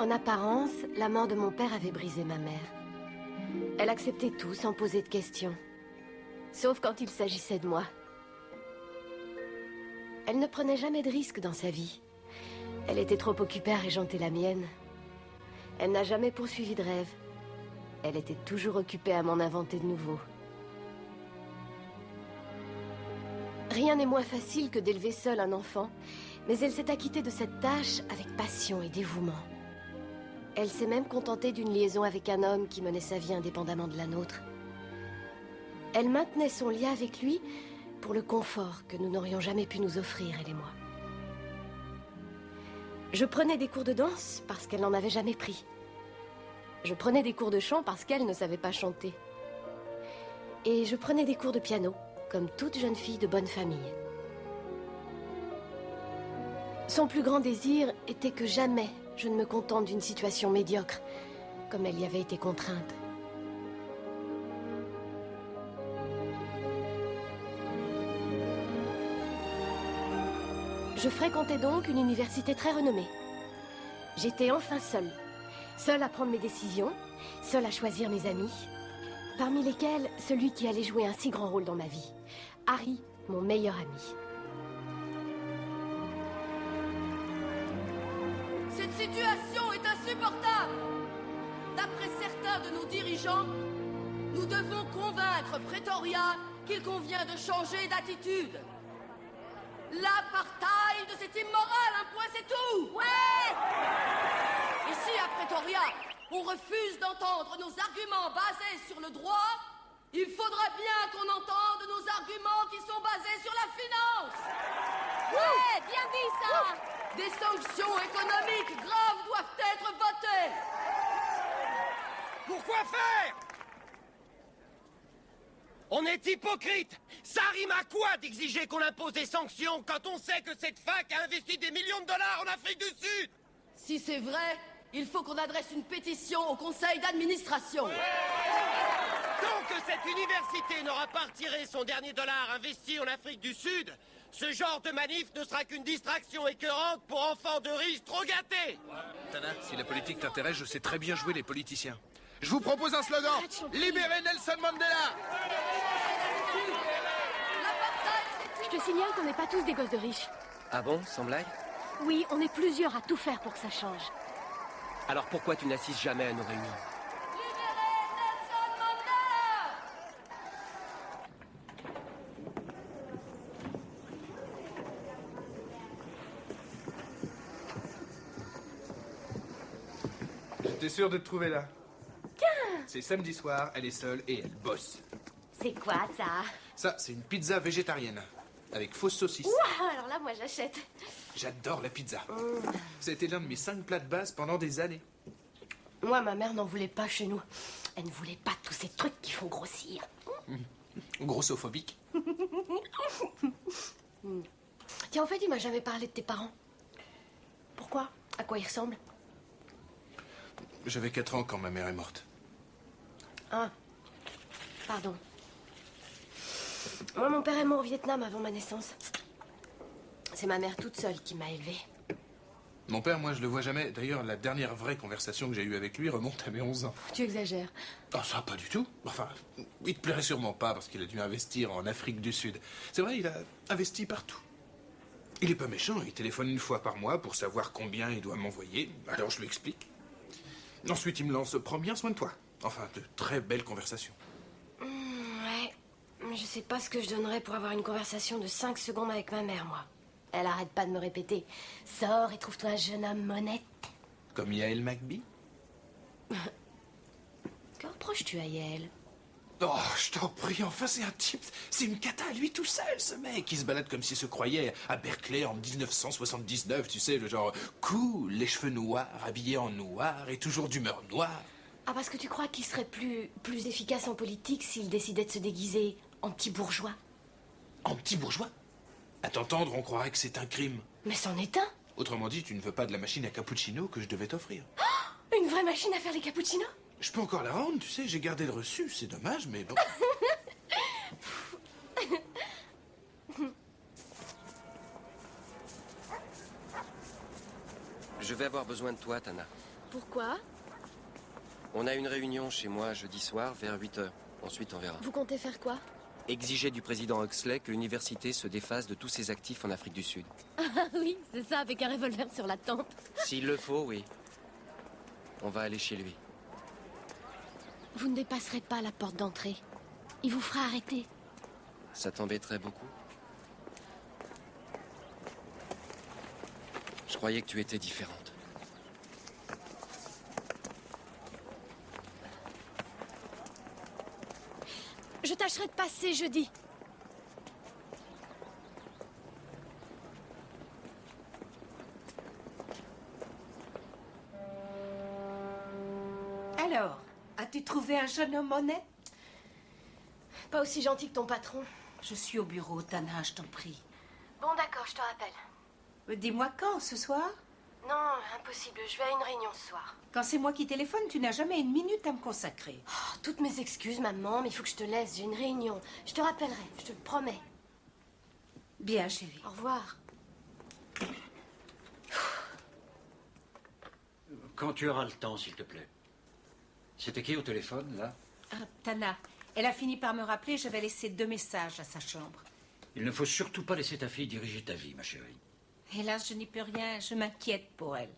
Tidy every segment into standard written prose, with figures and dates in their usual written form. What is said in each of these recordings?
En apparence, la mort de mon père avait brisé ma mère. Elle acceptait tout sans poser de questions. Sauf quand il s'agissait de moi. Elle ne prenait jamais de risques dans sa vie. Elle était trop occupée à régenter la mienne. Elle n'a jamais poursuivi de rêve. Elle était toujours occupée à m'en inventer de nouveaux. Rien n'est moins facile que d'élever seule un enfant, mais elle s'est acquittée de cette tâche avec passion et dévouement. Elle s'est même contentée d'une liaison avec un homme qui menait sa vie indépendamment de la nôtre. Elle maintenait son lien avec lui pour le confort que nous n'aurions jamais pu nous offrir, elle et moi. Je prenais des cours de danse parce qu'elle n'en avait jamais pris. Je prenais des cours de chant parce qu'elle ne savait pas chanter. Et je prenais des cours de piano, comme toute jeune fille de bonne famille. Son plus grand désir était que jamais je ne me contente d'une situation médiocre, comme elle y avait été contrainte. Je fréquentais donc une université très renommée. J'étais enfin seule. Seule à prendre mes décisions, seule à choisir mes amis, parmi lesquels celui qui allait jouer un si grand rôle dans ma vie, Harry, mon meilleur ami. Cette situation est insupportable. D'après certains de nos dirigeants, nous devons convaincre Pretoria qu'il convient de changer d'attitude. L'apartheid, c'est immoral, un point c'est tout. Ouais. Ici, à Pretoria, on refuse d'entendre nos arguments basés sur le droit. Il faudra bien qu'on entende nos arguments qui sont basés sur la finance. Ouais, bien dit ça. Des sanctions économiques graves doivent être votées. Pourquoi faire? On est hypocrite. Ça rime à quoi d'exiger qu'on impose des sanctions quand on sait que cette fac a investi des millions de dollars en Afrique du Sud? Si c'est vrai, il faut qu'on adresse une pétition au conseil d'administration. Tant que cette université n'aura pas retiré son dernier dollar investi en Afrique du Sud, ce genre de manif ne sera qu'une distraction écœurante pour enfants de riches trop gâtés. Tana, si la politique t'intéresse, je sais très bien jouer les politiciens. Je vous propose un slogan. Libérez Nelson Mandela. Je te signale qu'on n'est pas tous des gosses de riches. Ah bon, sans blague? Oui, on est plusieurs à tout faire pour que ça change. Alors pourquoi tu n'assistes jamais à nos réunions? Libérez Nelson Mandela! J'étais sûr de te trouver là. C'est samedi soir, elle est seule et elle bosse. C'est quoi ça? Ça, c'est une pizza végétarienne. Avec fausse saucisse. Ouah, alors là, moi j'achète. J'adore la pizza. Ça a été l'un de mes 5 plats de base pendant des années. Moi, ma mère n'en voulait pas chez nous. Elle ne voulait pas tous ces trucs qui font grossir. Grossophobique. Tiens, en fait, il m'a jamais parlé de tes parents. Pourquoi? À quoi ils ressemblent? J'avais 4 ans quand ma mère est morte. Ah, pardon. Moi, mon père est mort au Vietnam avant ma naissance. C'est ma mère toute seule qui m'a élevée. Mon père, moi, je le vois jamais. D'ailleurs, la dernière vraie conversation que j'ai eue avec lui remonte à mes 11 ans. Tu exagères. Ah, ça, pas du tout. Enfin, il te plairait sûrement pas parce qu'il a dû investir en Afrique du Sud. C'est vrai, il a investi partout. Il est pas méchant, il téléphone une fois par mois pour savoir combien il doit m'envoyer. Alors je lui explique. Ensuite, il me lance « Prends bien soin de toi ». Enfin, de très belles conversations. Ouais. Je sais pas ce que je donnerais pour avoir une conversation de 5 secondes avec ma mère, moi. Elle arrête pas de me répéter « Sors et trouve-toi un jeune homme honnête ». Comme Yael McBee. Que reproches-tu à Yael? Oh, je t'en prie, enfin, c'est un type... C'est une cata à lui tout seul, ce mec. Il se balade comme s'il se croyait à Berkeley en 1979, tu sais, le genre cool, les cheveux noirs, habillé en noir et toujours d'humeur noire. Ah, parce que tu crois qu'il serait plus efficace en politique s'il décidait de se déguiser en petit bourgeois? En petit bourgeois? À t'entendre, on croirait que c'est un crime. Mais c'en est un. Autrement dit, tu ne veux pas de la machine à cappuccino que je devais t'offrir. Oh, une vraie machine à faire les cappuccinos? Je peux encore la rendre, tu sais, j'ai gardé le reçu, c'est dommage, mais bon. Je vais avoir besoin de toi, Tana. Pourquoi? On a une réunion chez moi jeudi soir vers 8h. Ensuite, on verra. Vous comptez faire quoi? Exiger du président Huxley que l'université se défasse de tous ses actifs en Afrique du Sud. Ah oui, c'est ça, avec un revolver sur la tempe. S'il le faut, oui. On va aller chez lui. Vous ne dépasserez pas la porte d'entrée. Il vous fera arrêter. Ça t'embêterait beaucoup? Je croyais que tu étais différente. Je tâcherai de passer jeudi. Alors, as-tu trouvé un jeune homme honnête? Pas aussi gentil que ton patron. Je suis au bureau, Tana, je t'en prie. Bon, d'accord, je te rappelle. Dis-moi quand, ce soir? Non, impossible, je vais à une réunion ce soir. Quand c'est moi qui téléphone, tu n'as jamais une minute à me consacrer. Oh, toutes mes excuses, maman, mais il faut que je te laisse, j'ai une réunion. Je te rappellerai, je te le promets. Bien, chérie. Au revoir. Quand tu auras le temps, s'il te plaît. C'était qui au téléphone, là? Ah, Tana, elle a fini par me rappeler, je vais laisser 2 messages à sa chambre. Il ne faut surtout pas laisser ta fille diriger ta vie, ma chérie. Hélas, je n'y peux rien, je m'inquiète pour elle.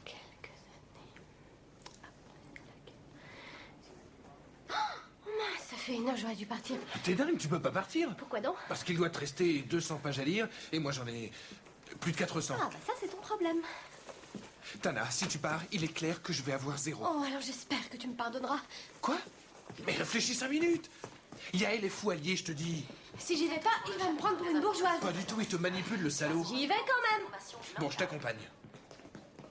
Quelques années après Oh mince, ça fait 1 heure, j'aurais dû partir. T'es dingue, tu peux pas partir. Pourquoi donc? Parce qu'il doit te rester 200 pages à lire, et moi j'en ai plus de 400. Ah, bah ça, c'est ton problème. Tana, si tu pars, il est clair que je vais avoir 0. Oh, alors j'espère que tu me pardonneras. Quoi? Mais réfléchis 5 minutes. Yael est fou allié, je te dis. Si j'y vais pas, il va me prendre pour une bourgeoise. Pas du tout, il te manipule, le salaud. J'y vais quand même. Bon, je t'accompagne.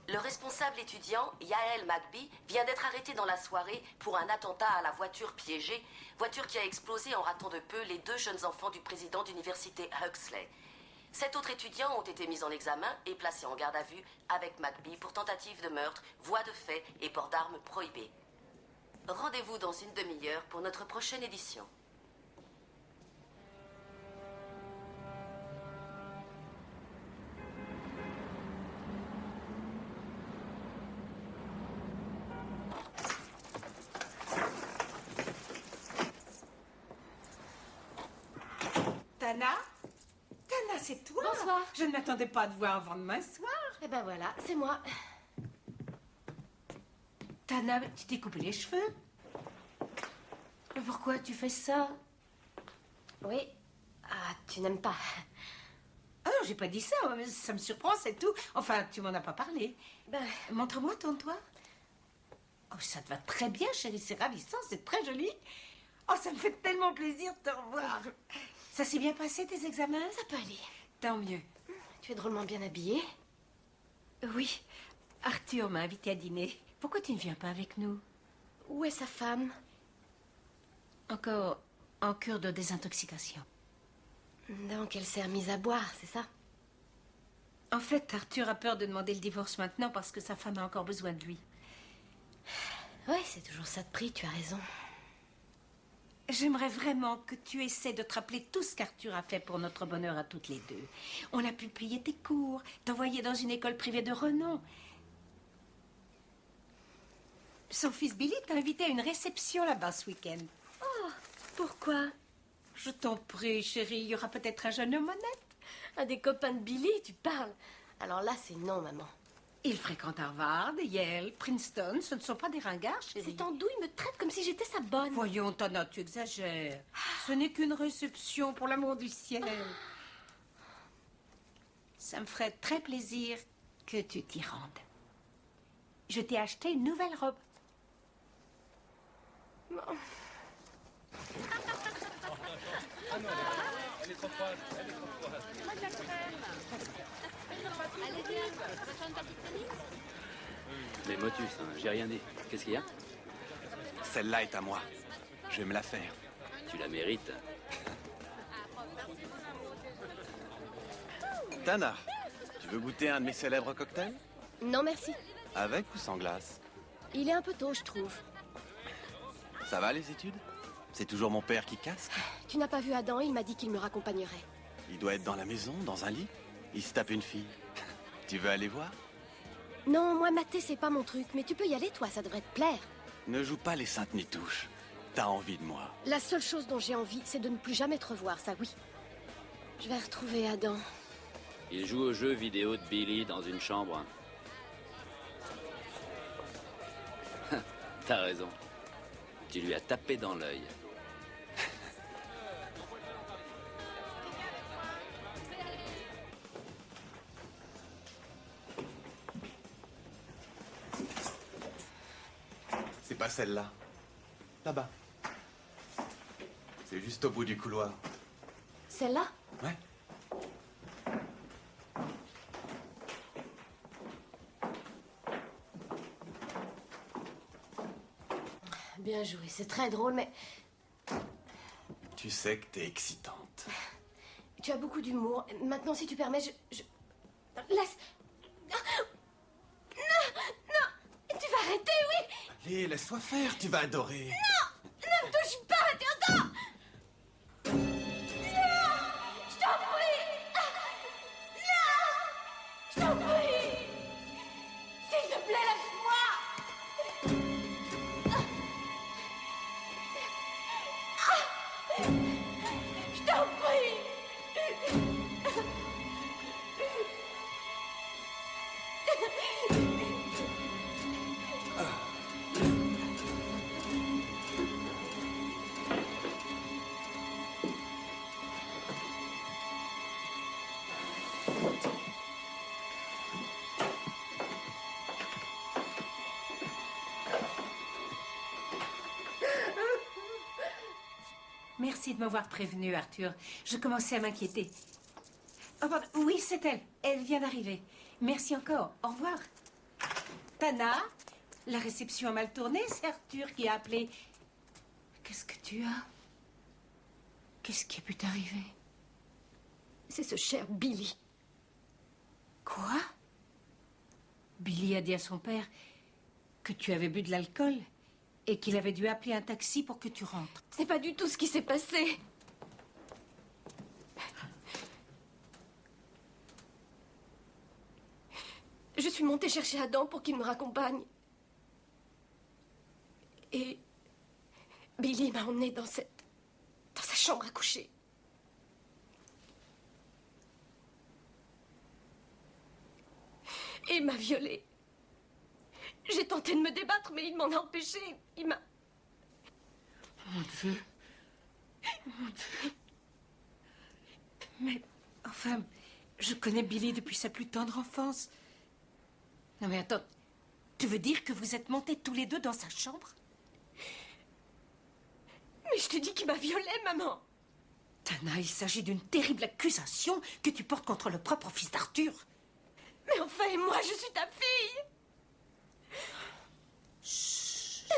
Le responsable étudiant, Yael McBee, vient d'être arrêté dans la soirée pour un attentat à la voiture piégée, voiture qui a explosé en ratant de peu les 2 jeunes enfants du président d'université Huxley. 7 autres étudiants ont été mis en examen et placés en garde à vue avec McBee pour tentative de meurtre, voie de fait et port d'armes prohibé. Rendez-vous dans une demi-heure pour notre prochaine édition. Tana? Tana, c'est toi? Bonsoir. Je ne m'attendais pas à te voir avant demain soir. Eh ben voilà, c'est moi. Tana, tu t'es coupé les cheveux? Mais pourquoi tu fais ça? Oui. Ah, tu n'aimes pas. Ah non, j'ai pas dit ça, mais ça me surprend, c'est tout. Enfin, tu m'en as pas parlé. Ben, Montre-moi ton doigt. Oh, ça te va très bien, chérie, c'est ravissant, c'est très joli. Oh, ça me fait tellement plaisir de te revoir. Ça s'est bien passé, tes examens? ça peut aller. Tant mieux. Tu es drôlement bien habillée. Oui, Arthur m'a invité à dîner. Pourquoi tu ne viens pas avec nous? Où est sa femme? Encore en cure de désintoxication. Donc elle s'est remise à boire, c'est ça? En fait, Arthur a peur de demander le divorce maintenant parce que sa femme a encore besoin de lui. Oui, c'est toujours ça de prix, tu as raison. J'aimerais vraiment que tu essaies de te rappeler tout ce qu'Arthur a fait pour notre bonheur à toutes les deux. On a pu payer tes cours, t'envoyer dans une école privée de renom. Son fils Billy t'a invité à une réception là-bas ce week-end. Pourquoi? Je t'en prie, chérie, il y aura peut-être un jeune homme honnête. Un des copains de Billy, tu parles. Alors là, c'est non, maman. Il fréquente Harvard, Yale, Princeton. Ce ne sont pas des ringards, chérie. C'est andouille, il me traite comme si j'étais sa bonne. Voyons, Tana, tu exagères. Ce n'est qu'une réception, pour l'amour du ciel. Ça me ferait très plaisir que tu t'y rendes. Je t'ai acheté une nouvelle robe. Mais motus, hein, j'ai rien dit. Qu'est-ce qu'il y a? Celle-là est à moi. Je vais me la faire. Tu la mérites. Tana, tu veux goûter un de mes célèbres cocktails? Non, merci. Avec ou sans glace? Il est un peu tôt, je trouve. Ça va les études? C'est toujours mon père qui casse? Tu n'as pas vu Adam, il m'a dit qu'il me raccompagnerait. Il doit être dans la maison, dans un lit. Il se tape une fille. Tu veux aller voir? Non, moi, mater, c'est pas mon truc. Mais tu peux y aller, toi, ça devrait te plaire. Ne joue pas les saintes nitouches. T'as envie de moi. La seule chose dont j'ai envie, c'est de ne plus jamais te revoir, ça oui. Je vais retrouver Adam. Il joue au jeu vidéo de Billy dans une chambre. T'as raison. Tu lui as tapé dans l'œil. C'est pas celle-là. Là-bas. C'est juste au bout du couloir. Celle-là? Ouais. Bien joué, c'est très drôle, mais Tu sais que t'es excitante. tu as beaucoup d'humour. Maintenant, si tu permets, Laisse... Non, tu vas arrêter, oui. Allez, laisse-toi faire, tu vas adorer. Non, ne me touche pas, Adam. Non, je t'en prie. Non, je t'en prie. S'il te plaît, lâche-moi. Je t'en prie. Merci de m'avoir prévenu, Arthur. Je commençais à m'inquiéter. Oh, pardon. Oui, c'est elle. Elle vient d'arriver. Merci encore. Au revoir. Tana, la réception a mal tourné. C'est Arthur qui a appelé. Qu'est-ce que tu as? Qu'est-ce qui a pu t'arriver? C'est ce cher Billy. Quoi? Billy a dit à son père que tu avais bu de l'alcool et qu'il avait dû appeler un taxi pour que tu rentres. C'est pas du tout ce qui s'est passé. Je suis montée chercher Adam pour qu'il me raccompagne. Et Billy m'a emmenée dans sa chambre à coucher. Et il m'a violée. J'ai tenté de me débattre, mais il m'en a empêché. Il m'a... Mon Dieu. Mon Dieu. Mais, enfin, je connais Billy depuis sa plus tendre enfance. Non mais attends, tu veux dire que vous êtes montés tous les deux dans sa chambre? Mais je te dis qu'il m'a violée, maman. Tana, il s'agit d'une terrible accusation que tu portes contre le propre fils d'Arthur. Mais enfin, et moi, je suis ta fille. Chut.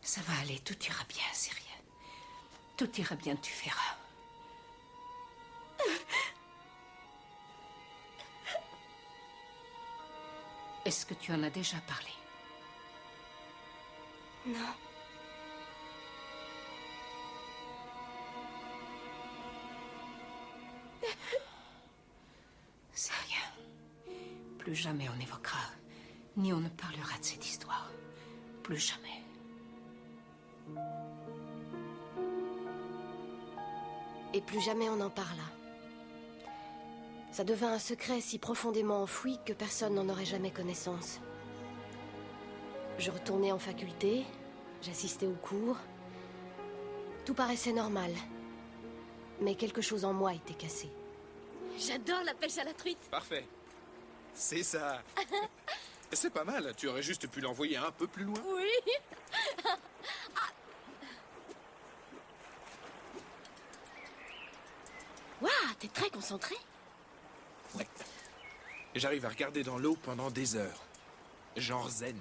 Ça va aller, tout ira bien, c'est rien. Tout ira bien, tu verras. Est-ce que tu en as déjà parlé? Non. C'est rien. Plus jamais on évoquera, ni on ne parlera de cette histoire. Plus jamais. Et plus jamais on en parla. Ça devint un secret si profondément enfoui que personne n'en aurait jamais connaissance. Je retournais en faculté, j'assistais aux cours. Tout paraissait normal. Mais quelque chose en moi était cassé. J'adore la pêche à la truite. Parfait. C'est ça. C'est pas mal. Tu aurais juste pu l'envoyer un peu plus loin. Oui. Waouh, t'es très concentré. Ouais. J'arrive à regarder dans l'eau pendant des heures. Genre zen.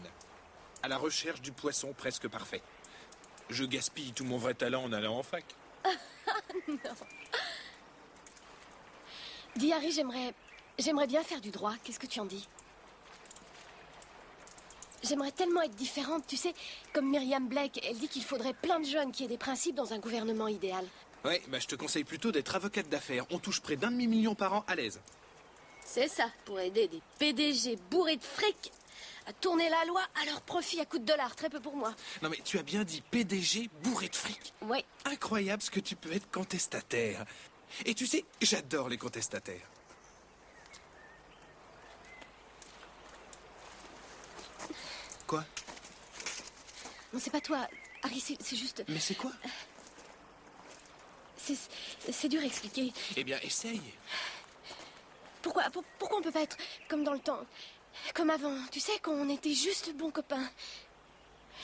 À la recherche du poisson presque parfait. Je gaspille tout mon vrai talent en allant en fac. Non. Dis, Harry, j'aimerais bien faire du droit. Qu'est-ce que tu en dis? J'aimerais tellement être différente, tu sais, comme Myriam Blake. Elle dit qu'il faudrait plein de jeunes qui aient des principes dans un gouvernement idéal. Ouais, bah je te conseille plutôt d'être avocate d'affaires. On touche près d'1 demi-million par an à l'aise. C'est ça, pour aider des PDG bourrés de fric à tourner la loi à leur profit à coups de dollars, très peu pour moi. Non mais tu as bien dit PDG bourré de fric. Ouais. Incroyable ce que tu peux être contestataire. Et tu sais, j'adore les contestataires. Quoi? Non, c'est pas toi. Harry, c'est juste... Mais c'est quoi? C'est dur à expliquer. Eh bien, essaye. Pourquoi on peut pas être comme dans le temps? Comme avant, tu sais, quand on était juste bons copains.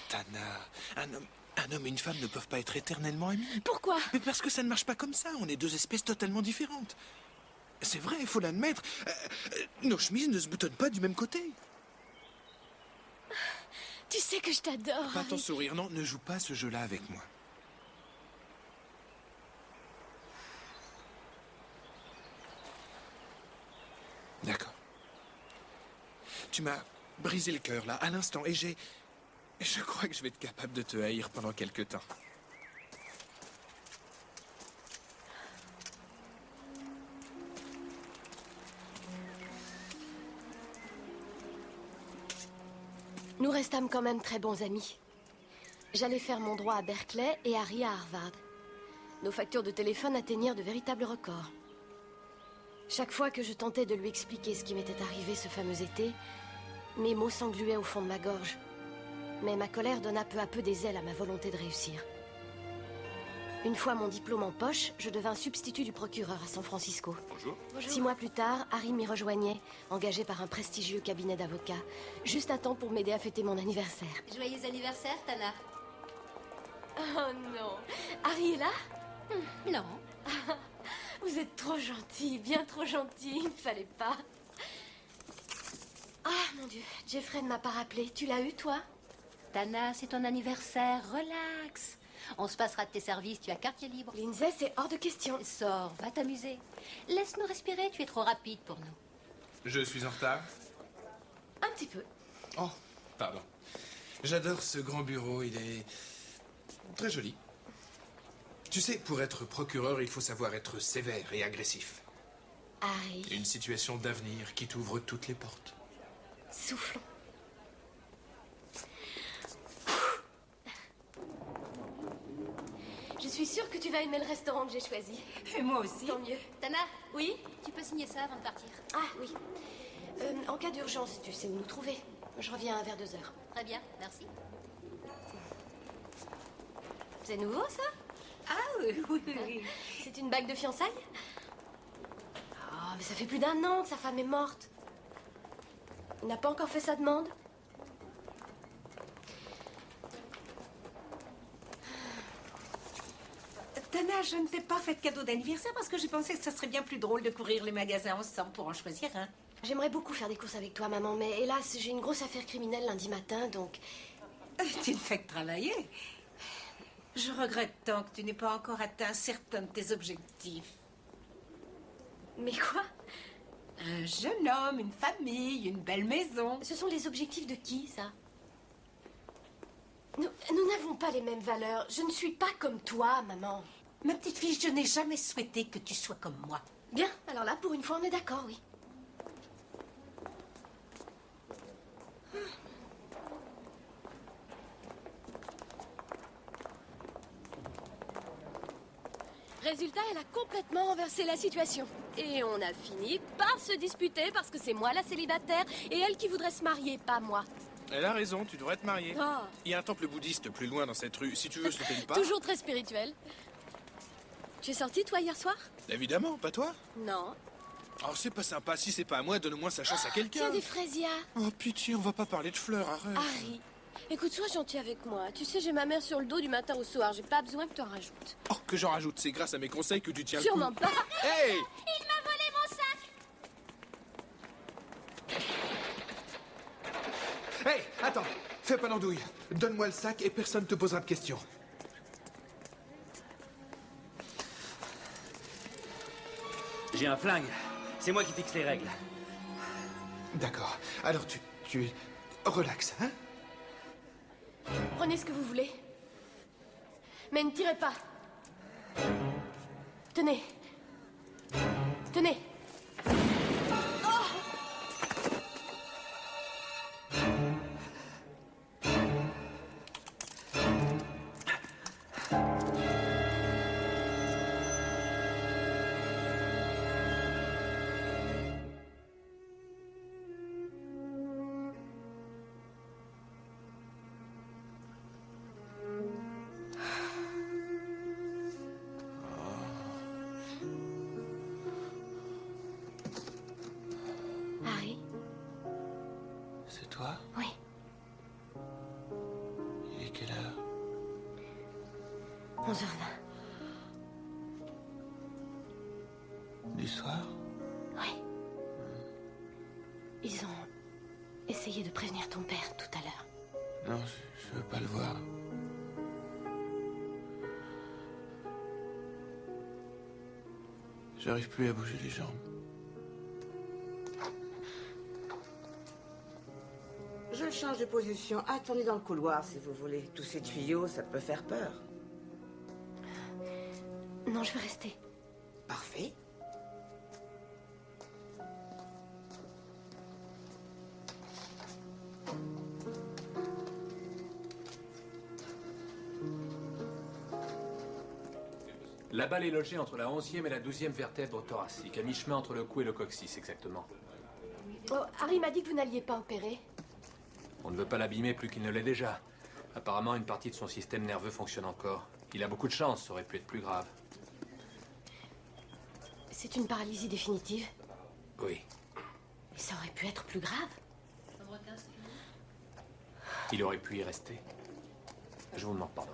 Tana, un homme et une femme ne peuvent pas être éternellement amis. Pourquoi? Mais parce que ça ne marche pas comme ça. On est deux espèces totalement différentes. C'est vrai, il faut l'admettre. Nos chemises ne se boutonnent pas du même côté. Tu sais que je t'adore, Pas Harry. ton sourire, non, ne joue pas ce jeu-là avec moi. D'accord. Tu m'as brisé le cœur, là, à l'instant, et je crois que je vais être capable de te haïr pendant quelque temps. Nous restâmes quand même très bons amis. J'allais faire mon droit à Berkeley et Harry à Harvard. Nos factures de téléphone atteignirent de véritables records. Chaque fois que je tentais de lui expliquer ce qui m'était arrivé ce fameux été, mes mots s'engluaient au fond de ma gorge. Mais ma colère donna peu à peu des ailes à ma volonté de réussir. Une fois mon diplôme en poche, je devins substitut du procureur à San Francisco. Bonjour. 6 mois plus tard, Harry m'y rejoignait, engagé par un prestigieux cabinet d'avocats, juste à temps pour m'aider à fêter mon anniversaire. Joyeux anniversaire, Tana. Oh non, Harry est là? Non. Vous êtes trop gentil, bien trop gentil, il ne fallait pas. Ah mon Dieu, Jeffrey ne m'a pas rappelé. Tu l'as eu, toi? Tana, c'est ton anniversaire, relax. On se passera de tes services, tu as quartier libre. Lindsay, c'est hors de question. Sors, va t'amuser. Laisse-nous respirer, tu es trop rapide pour nous. Je suis en retard? Un petit peu. Oh, pardon. J'adore ce grand bureau, il est très joli. Tu sais, pour être procureur, il faut savoir être sévère et agressif. Harry. Une situation d'avenir qui t'ouvre toutes les portes. Soufflons. Je suis sûre que tu vas aimer le restaurant que j'ai choisi. Et moi aussi. Tant mieux. Tana, Oui? tu peux signer ça avant de partir. Ah oui. En cas d'urgence, tu sais où nous trouver. Je reviens vers 2 heures. Très bien, merci. C'est nouveau, ça? Ah oui, oui, oui. C'est une bague de fiançailles? Ah, mais ça fait plus d'1 an que sa femme est morte. Il n'a pas encore fait sa demande? Tana, je ne t'ai pas fait de cadeau d'anniversaire parce que j'ai pensé que ça serait bien plus drôle de courir les magasins ensemble pour en choisir un. J'aimerais beaucoup faire des courses avec toi, maman, mais hélas, j'ai une grosse affaire criminelle lundi matin, donc... Tu ne fais que travailler. Je regrette tant que tu n'aies pas encore atteint certains de tes objectifs. Mais quoi? Un jeune homme, une famille, une belle maison. Ce sont les objectifs de qui, ça? Nous n'avons pas les mêmes valeurs. Je ne suis pas comme toi, maman. Ma petite fille, je n'ai jamais souhaité que tu sois comme moi. Bien, alors là, pour une fois, on est d'accord, oui. Résultat, elle a complètement renversé la situation. Et on a fini par se disputer parce que c'est moi la célibataire et elle qui voudrait se marier, pas moi. Elle a raison, tu devrais te marier. Oh. Il y a un temple bouddhiste plus loin dans cette rue. Si tu veux sauter le pas... Toujours très spirituel. Tu es sortie, toi, hier soir? Évidemment, pas toi. Non. Oh, c'est pas sympa. Si c'est pas à moi, donne-moi sa chance à Tiens, quelqu'un. des fraisias. Oh, pitié, on va pas parler de fleurs, arrête. Harry, écoute, sois gentil avec moi. Tu sais, j'ai ma mère sur le dos du matin au soir. J'ai pas besoin que tu en rajoutes. Oh, que j'en rajoute. C'est grâce à mes conseils que tu tiens Sûrement le coup. pas. Hey! Il m'a volé mon sac. Hey, attends. Fais pas l'andouille. Donne-moi le sac et personne te posera de questions. J'ai un flingue. C'est moi qui fixe les règles. D'accord. Alors tu... Relax, hein? Prenez ce que vous voulez. Mais ne tirez pas. Tenez. Tenez. Harry? C'est toi? Oui. Il est quelle heure? 11h20. Du soir? Oui. Ils ont essayé de prévenir ton père tout à l'heure. Non, je veux pas le voir. J'arrive plus à bouger les jambes. Je change de position. Attendez dans le couloir si vous voulez. Tous ces tuyaux, ça peut faire peur. Non, je veux rester. Parfait. La balle est logée entre la 11e et la 12e vertèbre thoracique, à mi-chemin entre le cou et le coccyx, exactement. Oh, Harry m'a dit que vous n'alliez pas opérer. On ne veut pas l'abîmer plus qu'il ne l'est déjà. Apparemment, une partie de son système nerveux fonctionne encore. Il a beaucoup de chance, ça aurait pu être plus grave. C'est une paralysie définitive. Oui. Mais ça aurait pu être plus grave. Il aurait pu y rester. Je vous demande pardon.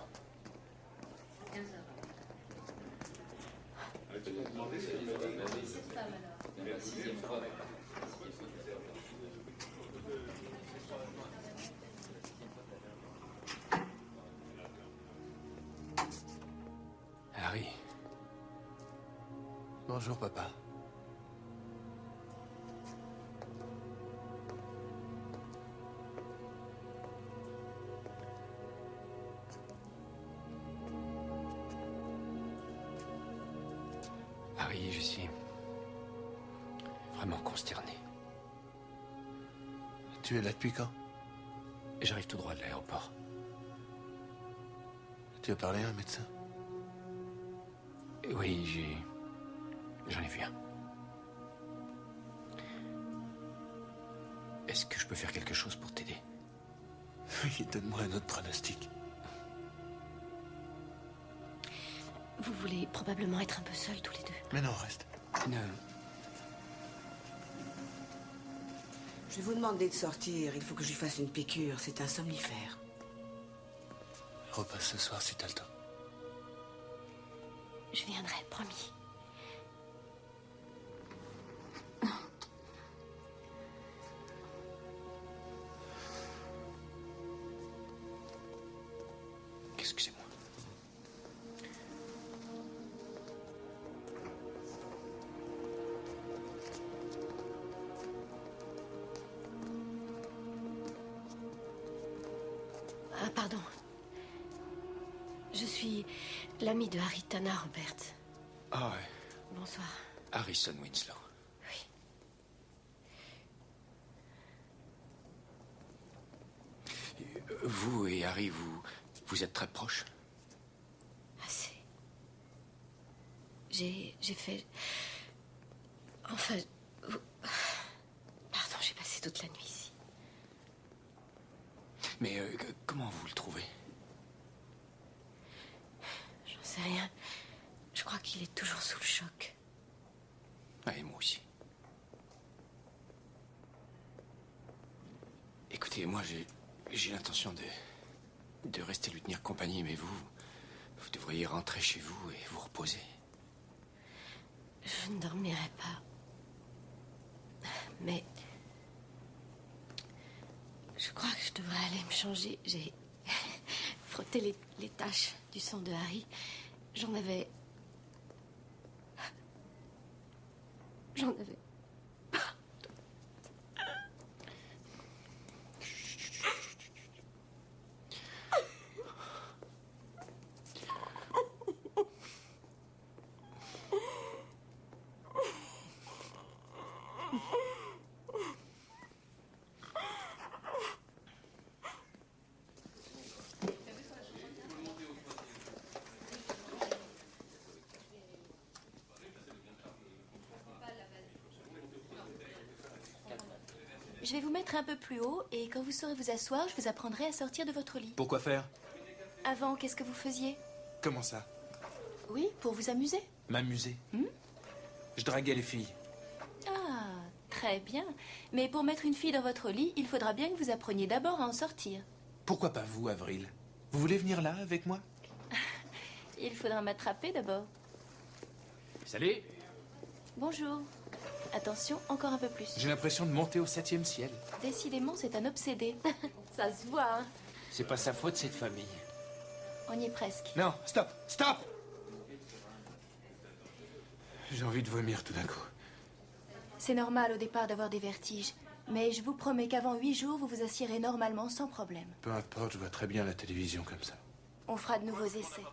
Harry. Bonjour, papa. Harry, je suis vraiment consterné. Tu es là depuis quand? J'arrive tout droit de l'aéroport. Tu as parlé à un médecin? Oui, j'en ai vu un. Est-ce que je peux faire quelque chose pour t'aider? Oui, donne-moi un autre pronostic. Vous voulez probablement être un peu seuls tous les deux. Mais non, reste. Non. Je vais vous demander de sortir. Il faut que je lui fasse une piqûre. C'est un somnifère. Repasse ce soir si t'as le temps. Je viendrai, promis. Excusez-moi. Ah, pardon. Je suis l'amie de Harry Tana, Robert. Ah ouais. Bonsoir. Harrison Winslow. Oui. Vous et Harry, vous êtes très proches? Assez. J'ai fait... Enfin... Pardon, j'ai passé toute la nuit ici. Mais comment vous le trouvez? J'en sais rien. Je crois qu'il est toujours sous le choc. Ah, et moi aussi. Écoutez, moi, j'ai l'intention de rester lui tenir compagnie, mais vous devriez rentrer chez vous et vous reposer. Je ne dormirai pas. Mais... je crois que je devrais aller me changer. J'ai frotté les taches du sang de Harry. J'en avais... Je vais vous mettre un peu plus haut et quand vous saurez vous asseoir, je vous apprendrai à sortir de votre lit. Pourquoi faire? Avant, qu'est-ce que vous faisiez? Comment ça? Oui, pour vous amuser. M'amuser? Je draguais les filles. Ah, très bien. Mais pour mettre une fille dans votre lit, il faudra bien que vous appreniez d'abord à en sortir. Pourquoi pas vous, Avril? Vous voulez venir là avec moi? Il faudra m'attraper d'abord. Salut. Bonjour. Attention, encore un peu plus. J'ai l'impression de monter au 7e ciel. Décidément, c'est un obsédé. Ça se voit, hein. C'est pas sa faute, cette famille. On y est presque. Non, stop, stop! J'ai envie de vomir tout d'un coup. C'est normal au départ d'avoir des vertiges. Mais je vous promets qu'avant 8 jours, vous vous assiérez normalement sans problème. Peu importe, je vois très bien la télévision comme ça. On fera de nouveaux essais.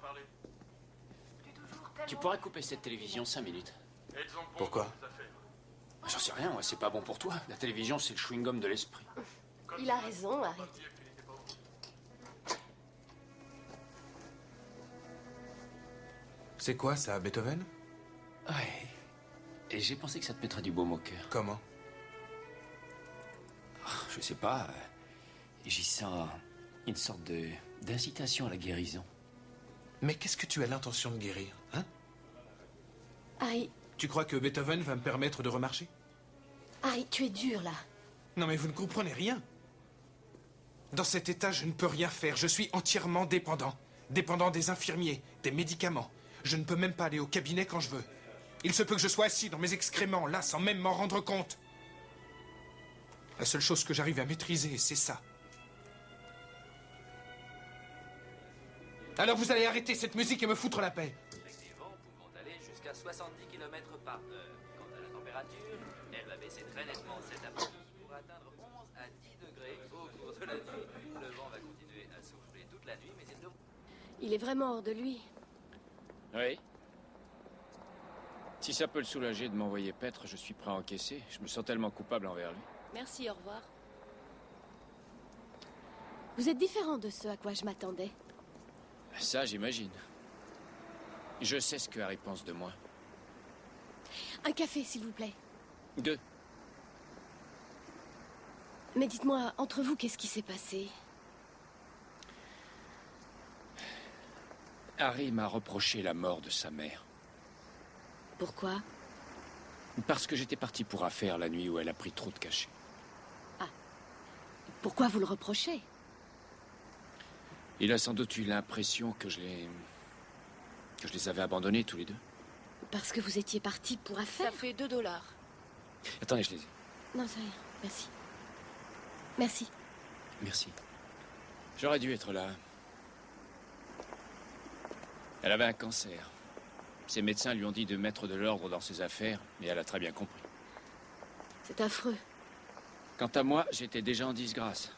Tu pourrais couper cette télévision 5 minutes. Pourquoi? J'en sais rien, moi, c'est pas bon pour toi. La télévision, c'est le chewing-gum de l'esprit. Il a raison, Harry. C'est quoi ça, Beethoven? Ouais. Et j'ai pensé que ça te mettrait du baume au cœur. Comment? Je sais pas. J'y sens une sorte d'incitation à la guérison. Mais qu'est-ce que tu as l'intention de guérir, hein? Harry, Tu crois que Beethoven va me permettre de remarcher? Harry, tu es dur, là. Non, mais vous ne comprenez rien. Dans cet état, je ne peux rien faire. Je suis entièrement dépendant. Dépendant des infirmiers, des médicaments. Je ne peux même pas aller au cabinet quand je veux. Il se peut que je sois assis dans mes excréments, là, sans même m'en rendre compte. La seule chose que j'arrive à maîtriser, c'est ça. Alors vous allez arrêter cette musique et me foutre la paix. Les vents pouvant aller jusqu'à 70 km par heure. Quant à la température, elle va baisser très nettement cet après-midi pour atteindre 11 à 10 degrés au cours de la nuit. Le vent va continuer à souffler toute la nuit, mais il devrait... Il est vraiment hors de lui. Oui. Si ça peut le soulager de m'envoyer paître, je suis prêt à encaisser. Je me sens tellement coupable envers lui. Merci, au revoir. Vous êtes différent de ce à quoi je m'attendais. Ça, j'imagine. Je sais ce que Harry pense de moi. Un café, s'il vous plaît. 2. Mais dites-moi, entre vous, qu'est-ce qui s'est passé? Harry m'a reproché la mort de sa mère. Pourquoi? Parce que j'étais parti pour affaire la nuit où elle a pris trop de cachets. Pourquoi vous le reprochez? Il a sans doute eu l'impression que je les avais abandonnés tous les deux. Parce que vous étiez parti pour affaire? Ça fait $2. Attendez, je les ai. Non, c'est rien. Merci. Merci. Merci. J'aurais dû être là. Elle avait un cancer. Ses médecins lui ont dit de mettre de l'ordre dans ses affaires, mais elle a très bien compris. C'est affreux. Quant à moi, j'étais déjà en disgrâce.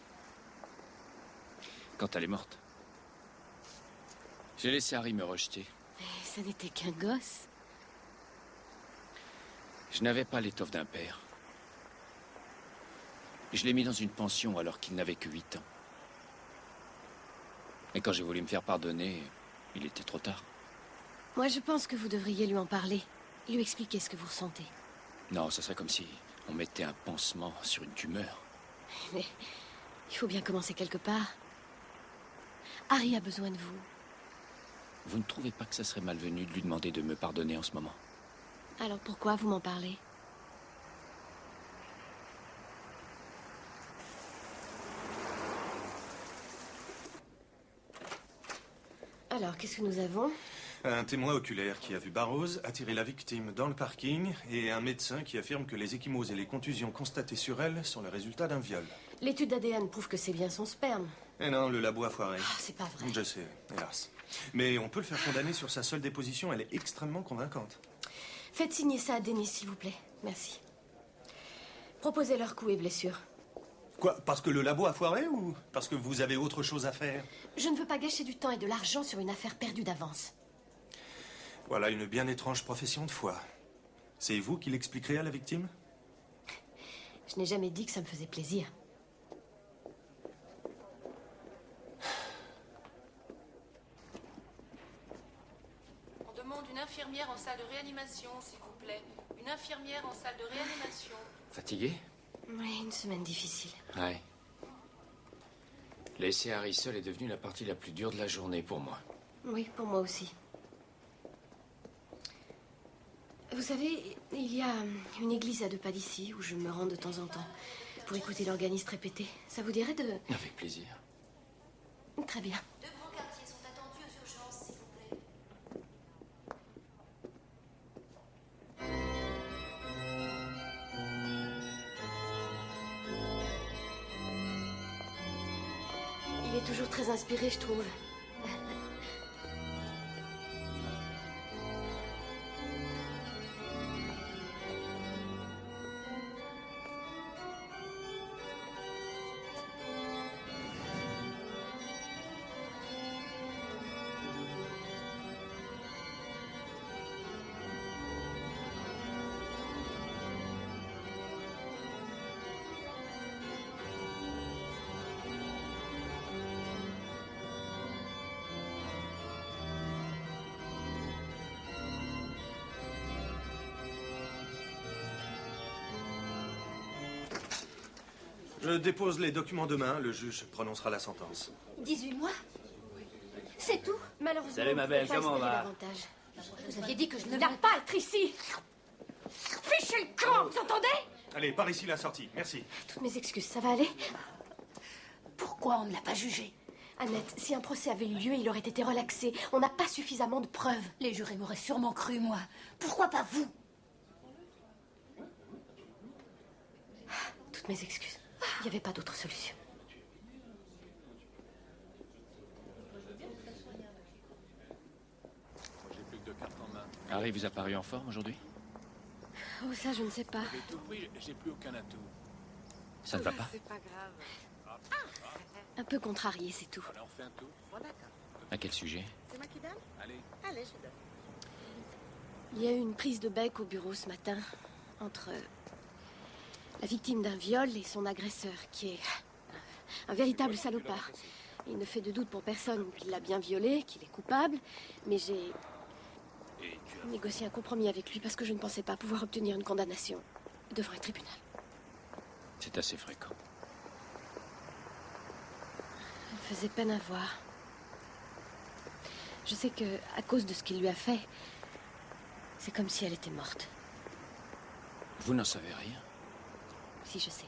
Quand elle est morte, j'ai laissé Harry me rejeter. Mais ça n'était qu'un gosse. Je n'avais pas l'étoffe d'un père. Je l'ai mis dans une pension alors qu'il n'avait que 8 ans. Et quand j'ai voulu me faire pardonner, il était trop tard. Moi, je pense que vous devriez lui en parler. Lui expliquer ce que vous ressentez. Non, ce serait comme si on mettait un pansement sur une tumeur. Mais il faut bien commencer quelque part. Harry a besoin de vous. Vous ne trouvez pas que ça serait malvenu de lui demander de me pardonner en ce moment? Alors pourquoi vous m'en parlez? Alors, qu'est-ce que nous avons? Un témoin oculaire qui a vu Barrows attirer la victime dans le parking et un médecin qui affirme que les ecchymoses et les contusions constatées sur elle sont le résultat d'un viol. L'étude d'ADN prouve que c'est bien son sperme. Eh non, le labo a foiré. Oh, c'est pas vrai. Je sais, hélas. Mais on peut le faire condamner sur sa seule déposition, elle est extrêmement convaincante. Faites signer ça à Denis, s'il vous plaît. Merci. Proposez leurs coups et blessures. Quoi? Parce que le labo a foiré ou parce que vous avez autre chose à faire? Je ne veux pas gâcher du temps et de l'argent sur une affaire perdue d'avance. Voilà une bien étrange profession de foi. C'est vous qui l'expliquerez à la victime? Je n'ai jamais dit que ça me faisait plaisir. On demande une infirmière en salle de réanimation, s'il vous plaît. Une infirmière en salle de réanimation. Fatigué? Oui, une semaine difficile. Ouais. Laisser Harry seul est devenu la partie la plus dure de la journée pour moi. Oui, pour moi aussi. Vous savez, il y a une église à 2 pas d'ici où je me rends de temps en temps pour écouter l'organiste répéter. Ça vous dirait de... Avec plaisir. Très bien. 2 brancardiers sont attendus aux urgences, s'il vous plaît. Il est toujours très inspiré, je trouve. Je dépose les documents demain, le juge prononcera la sentence. 18 mois? C'est tout? Malheureusement, Salut, ma belle, on peut pas comment on espérer va? davantage. Vous aviez dit que je ne N'a pas à être ici. Fichez le camp, vous entendez? Allez, par ici la sortie, merci. Toutes mes excuses, ça va aller? Pourquoi on ne l'a pas jugé? Annette, si un procès avait eu lieu, il aurait été relaxé. On n'a pas suffisamment de preuves. Les jurés m'auraient sûrement cru, moi. Pourquoi pas vous? Toutes mes excuses. Il n'y avait pas d'autre solution. J'ai plus que 2 cartes en main. Harry vous a paru en forme aujourd'hui? Oh, ça, je ne sais pas. J'ai tout pris, j'ai plus aucun atout. Ça ne va pas? C'est pas grave. Un peu contrarié, c'est tout. Allez, on fait un tour. Bon, d'accord. À quel sujet? C'est moi qui donne? Allez. Allez, je donne. Il y a eu une prise de bec au bureau ce matin entre la victime d'un viol et son agresseur, qui est un véritable salopard. Il ne fait de doute pour personne qu'il l'a bien violée, qu'il est coupable, mais j'ai négocié un compromis avec lui parce que je ne pensais pas pouvoir obtenir une condamnation devant un tribunal. C'est assez fréquent. Elle faisait peine à voir. Je sais que, à cause de ce qu'il lui a fait, c'est comme si elle était morte. Vous n'en savez rien? Si, je sais.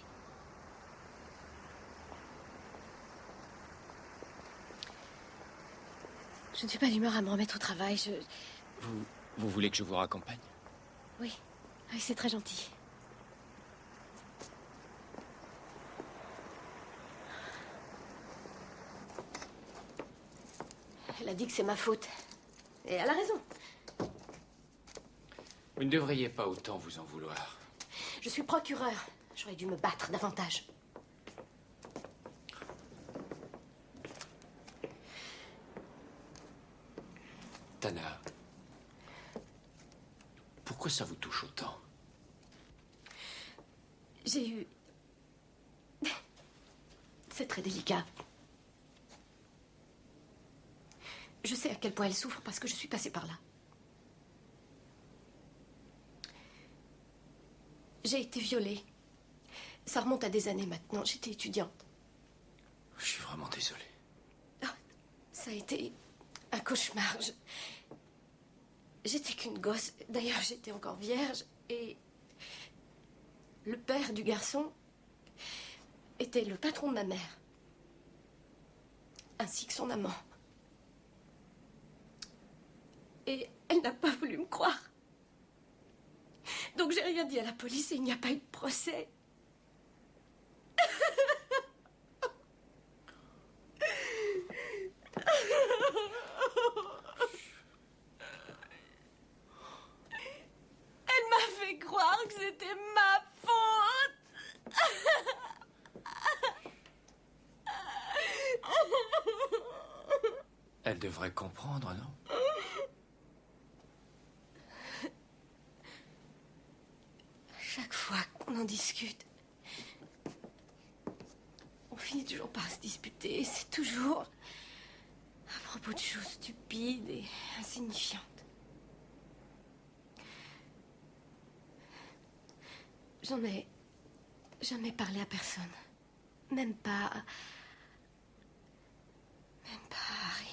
Je ne suis pas d'humeur à me remettre au travail. Vous voulez que je vous raccompagne? Oui, oui, c'est très gentil. Elle a dit que c'est ma faute. Et elle a raison. Vous ne devriez pas autant vous en vouloir. Je suis procureur. J'aurais dû me battre davantage. Tana, pourquoi ça vous touche autant? J'ai eu... C'est très délicat. Je sais à quel point elle souffre parce que je suis passée par là. J'ai été violée. Ça remonte à des années maintenant. J'étais étudiante. Je suis vraiment désolé. Ça a été un cauchemar. J'étais qu'une gosse. D'ailleurs, j'étais encore vierge. Et le père du garçon était le patron de ma mère. Ainsi que son amant. Et elle n'a pas voulu me croire. Donc j'ai rien dit à la police et il n'y a pas eu de procès. Elle m'a fait croire que c'était ma faute. Elle devrait comprendre, non? Chaque fois qu'on en discute, on finit toujours par se disputer. C'est toujours à propos de choses stupides et insignifiantes. J'en Jamais parlé à personne. Même pas... Même pas à Harry.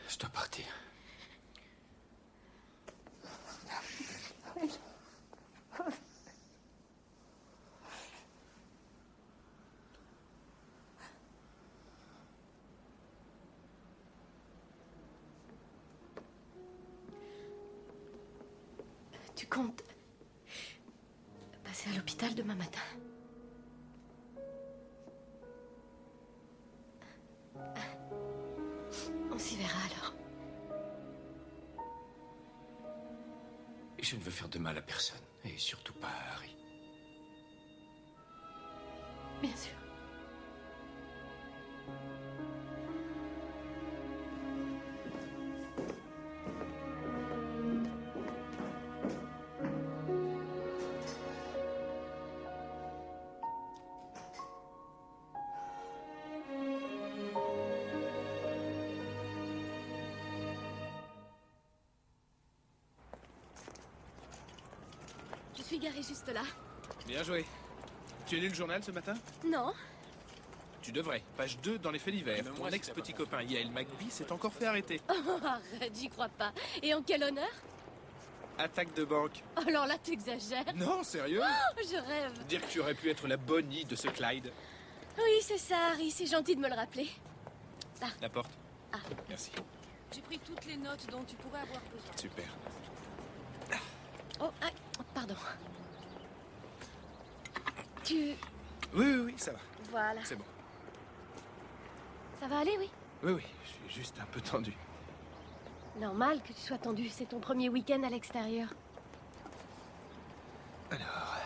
Je dois partir. Tu comptes passer à l'hôpital demain matin? On s'y verra alors. Je ne veux faire de mal à personne, et surtout pas à Harry. Bien sûr. Je suis garée juste là. Bien joué. Tu as lu le journal ce matin? Non. Tu devrais. Page 2 dans les faits divers. Mon ex-petit copain Yael McBee s'est encore fait arrêter. Oh, arrête, j'y crois pas. Et en quel honneur? Attaque de banque. Alors là, t'exagères. Non, sérieux? Oh, je rêve. Dire que tu aurais pu être la bonnie de ce Clyde. Oui, c'est ça, Harry. C'est gentil de me le rappeler. La porte. Ah. Merci. J'ai pris toutes les notes dont tu pourrais avoir besoin. Super. Oh, ah, pardon. Tu... Oui, ça va. Voilà. C'est bon. Ça va aller, oui? Oui, je suis juste un peu tendu. Normal que tu sois tendu. C'est ton premier week-end à l'extérieur. Alors...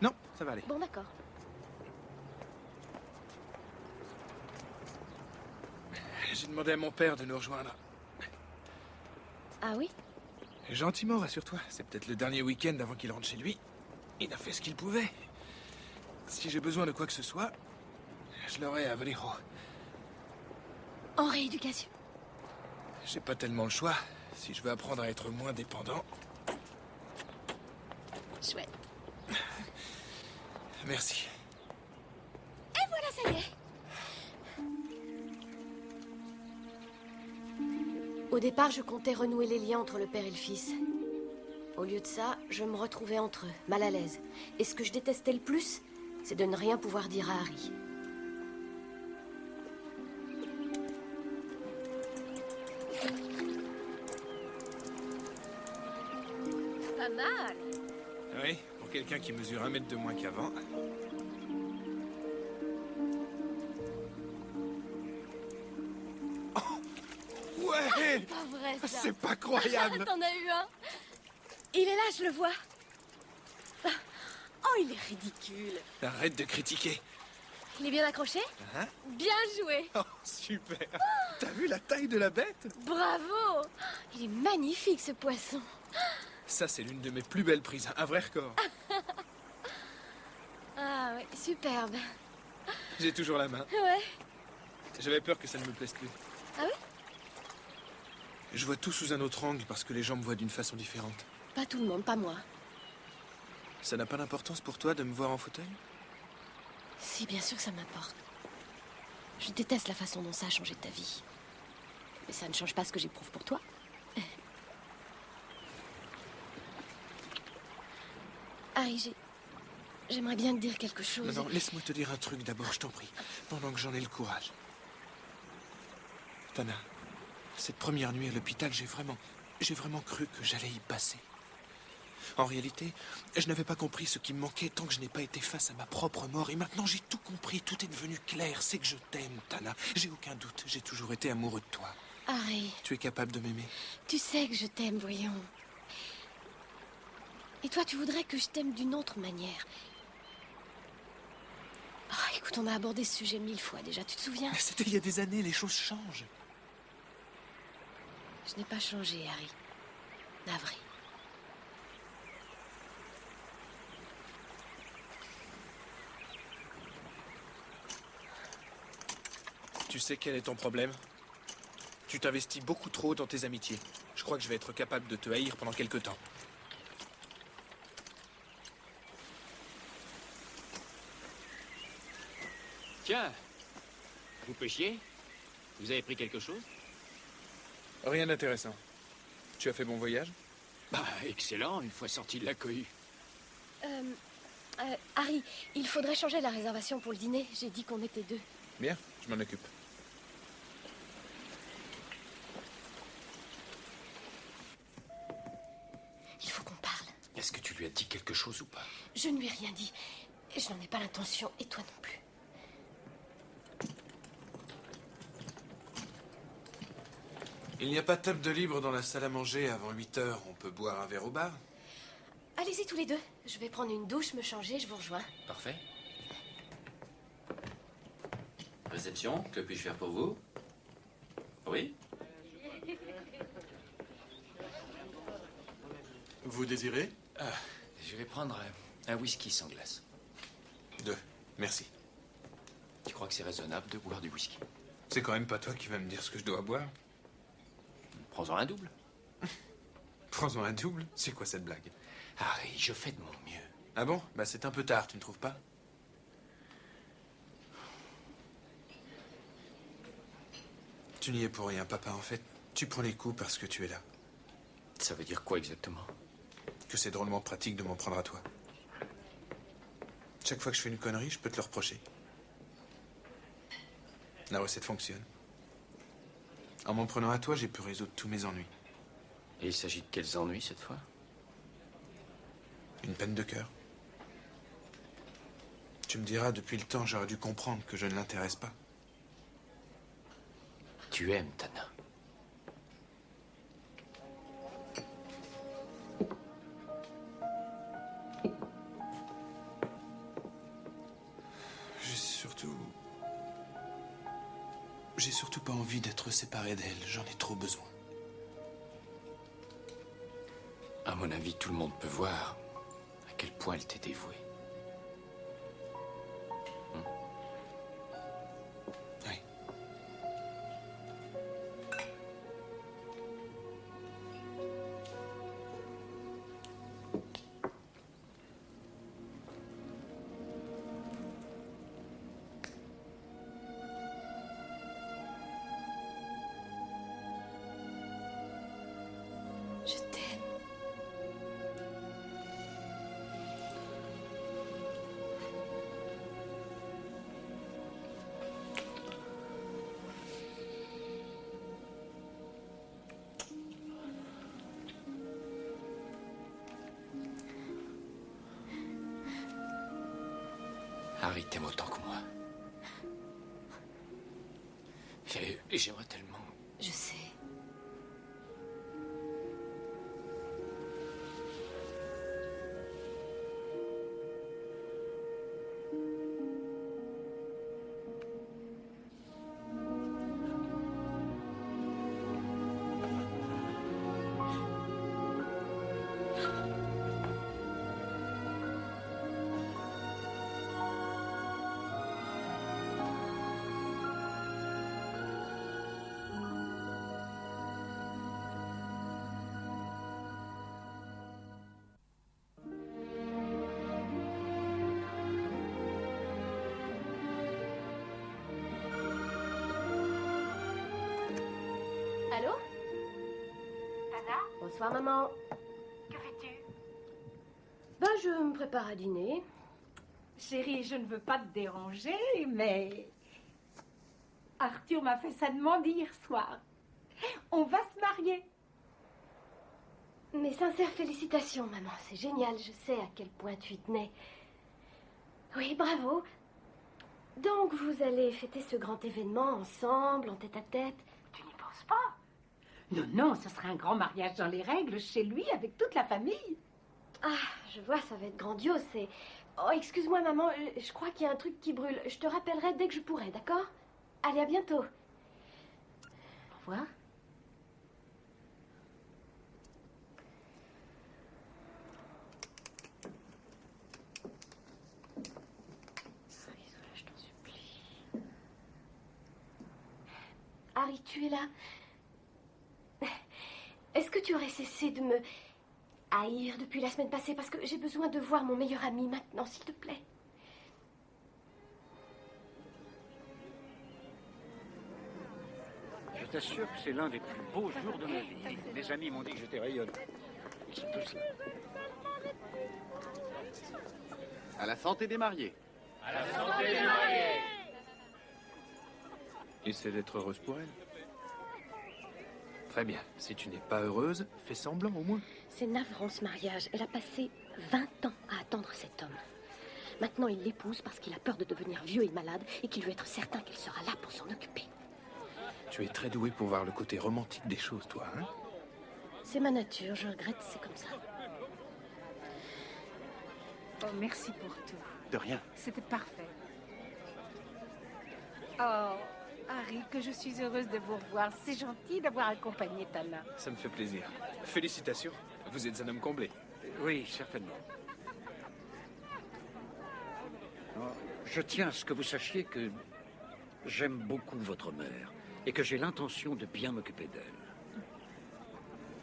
Non, ça va aller. Bon, d'accord. J'ai demandé à mon père de nous rejoindre. Ah oui? Gentiment, rassure-toi. C'est peut-être le dernier week-end avant qu'il rentre chez lui. Il a fait ce qu'il pouvait. Si j'ai besoin de quoi que ce soit, je l'aurai à Valero. En rééducation? J'ai pas tellement le choix. Si je veux apprendre à être moins dépendant. Chouette. Merci. Et voilà, ça y est. Au départ, je comptais renouer les liens entre le père et le fils. Au lieu de ça, je me retrouvais entre eux, mal à l'aise. Et ce que je détestais le plus, c'est de ne rien pouvoir dire à Harry. Pas mal. Oui, pour quelqu'un qui mesure 1 mètre de moins qu'avant. Oh, ouais! Pas vrai, ça. C'est pas croyable. T'en as eu un? Il est là, je le vois. Oh, il est ridicule. Arrête de critiquer. Il est bien accroché? Hein? Bien joué. Oh, super. T'as vu la taille de la bête? Bravo. Il est magnifique, ce poisson. Ça, c'est l'une de mes plus belles prises. Un vrai record. Ah oui, superbe. J'ai toujours la main. Ouais. J'avais peur que ça ne me plaise plus. Ah oui? Je vois tout sous un autre angle parce que les gens me voient d'une façon différente. Pas tout le monde, pas moi. Ça n'a pas d'importance pour toi de me voir en fauteuil? Si, bien sûr que ça m'importe. Je déteste la façon dont ça a changé ta vie. Mais ça ne change pas ce que j'éprouve pour toi. Harry, j'aimerais bien te dire quelque chose. Non, laisse-moi te dire un truc d'abord, je t'en prie. Pendant que j'en ai le courage. Tana, cette première nuit à l'hôpital, j'ai vraiment cru que j'allais y passer. En réalité, je n'avais pas compris ce qui me manquait tant que je n'ai pas été face à ma propre mort. Et maintenant, j'ai tout compris, tout est devenu clair. C'est que je t'aime, Tana. J'ai aucun doute, j'ai toujours été amoureux de toi. Harry. Tu es capable de m'aimer? Tu sais que je t'aime, voyons. Et toi, tu voudrais que je t'aime d'une autre manière. Oh, Écoute, on a abordé ce sujet 1000 fois déjà, tu te souviens? Mais c'était il y a des années, les choses changent. Je n'ai pas changé, Harry. Navré. Tu sais quel est ton problème? Tu t'investis beaucoup trop dans tes amitiés. Je crois que je vais être capable de te haïr pendant quelque temps. Tiens, vous pêchiez? Vous avez pris quelque chose? Rien d'intéressant. Tu as fait bon voyage? Bah, excellent, une fois sorti de la cohue. Harry, il faudrait changer la réservation pour le dîner. J'ai dit qu'on était 2. Bien, je m'en occupe. Il faut qu'on parle. Est-ce que tu lui as dit quelque chose ou pas? Je ne lui ai rien dit. Je n'en ai pas l'intention, et toi non plus. Il n'y a pas de table de libre dans la salle à manger avant 8 heures. On peut boire un verre au bar. Allez-y tous les 2. Je vais prendre une douche, me changer, je vous rejoins. Parfait. Réception, que puis-je faire pour vous? Oui? Vous désirez? Je vais prendre un whisky sans glace. 2, merci. Tu crois que c'est raisonnable de boire du whisky? C'est quand même pas toi qui vas me dire ce que je dois boire. Prends-en un double. Prends-en un double? C'est quoi cette blague? Harry, je fais de mon mieux. Ah bon? Bah c'est un peu tard, tu ne trouves pas? Tu n'y es pour rien, papa. En fait, tu prends les coups parce que tu es là. Ça veut dire quoi exactement? Que c'est drôlement pratique de m'en prendre à toi. Chaque fois que je fais une connerie, je peux te le reprocher. La recette fonctionne. En m'en prenant à toi, j'ai pu résoudre tous mes ennuis. Et il s'agit de quels ennuis cette fois? Une peine de cœur. Tu me diras, depuis le temps, j'aurais dû comprendre que je ne l'intéresse pas. Tu aimes Tana. J'ai surtout pas envie d'être séparé d'elle. J'en ai trop besoin. À mon avis, tout le monde peut voir à quel point elle t'est dévouée. Oui. Je t'aime. Harry t'aime autant que moi. Et j'aimerais tellement... Je sais. Allô? Tana? Bonsoir, maman. Que fais-tu? Ben, je me prépare à dîner. Chérie, je ne veux pas te déranger, mais... Arthur m'a fait sa demande hier soir. On va se marier. Mes sincères félicitations, maman. C'est génial. Je sais à quel point tu y tenais. Oui, bravo. Donc, vous allez fêter ce grand événement ensemble, en tête-à-tête? Tu n'y penses pas? Non, non, ce sera un grand mariage dans les règles, chez lui, avec toute la famille. Ah, je vois, ça va être grandiose. C'est Oh, excuse-moi, maman, je crois qu'il y a un truc qui brûle. Je te rappellerai dès que je pourrai, d'accord? Allez, à bientôt. Au revoir. Je t'en supplie. Harry, tu es là? Est-ce que tu aurais cessé de me haïr depuis la semaine passée? Parce que j'ai besoin de voir mon meilleur ami maintenant, s'il te plaît. Je t'assure que c'est l'un des plus beaux jours de ma vie. Mes amis m'ont dit que j'étais rayonnant. Ils sont tous là. À la santé des mariés. À la santé des mariés. Essaie d'être heureuse pour elle. Très bien. Si tu n'es pas heureuse, fais semblant au moins. C'est navrant ce mariage. Elle a passé 20 ans à attendre cet homme. Maintenant, il l'épouse parce qu'il a peur de devenir vieux et malade et qu'il veut être certain qu'elle sera là pour s'en occuper. Tu es très douée pour voir le côté romantique des choses, toi, hein? C'est ma nature, je regrette, c'est comme ça. Oh, merci pour tout. De rien. C'était parfait. Oh, Harry, que je suis heureuse de vous revoir. C'est gentil d'avoir accompagné Tana. Ça me fait plaisir. Félicitations. Vous êtes un homme comblé. Oui, certainement. Je tiens à ce que vous sachiez que j'aime beaucoup votre mère et que j'ai l'intention de bien m'occuper d'elle.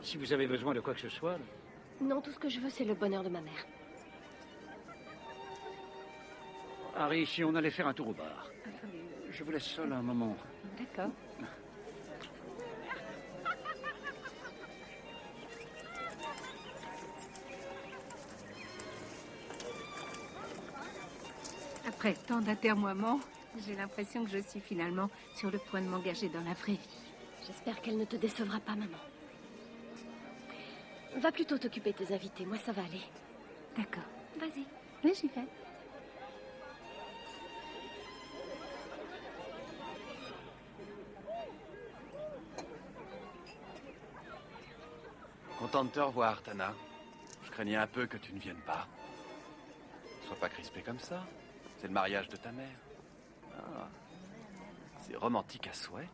Si vous avez besoin de quoi que ce soit... Non, tout ce que je veux, c'est le bonheur de ma mère. Harry, si on allait faire un tour au bar. Je vous laisse seul un moment. D'accord. Après tant d'atermoiements, j'ai l'impression que je suis finalement sur le point de m'engager dans la vraie vie. J'espère qu'elle ne te décevra pas, maman. Va plutôt t'occuper de tes invités. Moi, ça va aller. D'accord. Vas-y. Oui, j'y vais. Content de te revoir, Tana. Je craignais un peu que tu ne viennes pas. Sois pas crispée comme ça. C'est le mariage de ta mère. Ah. C'est romantique à souhait.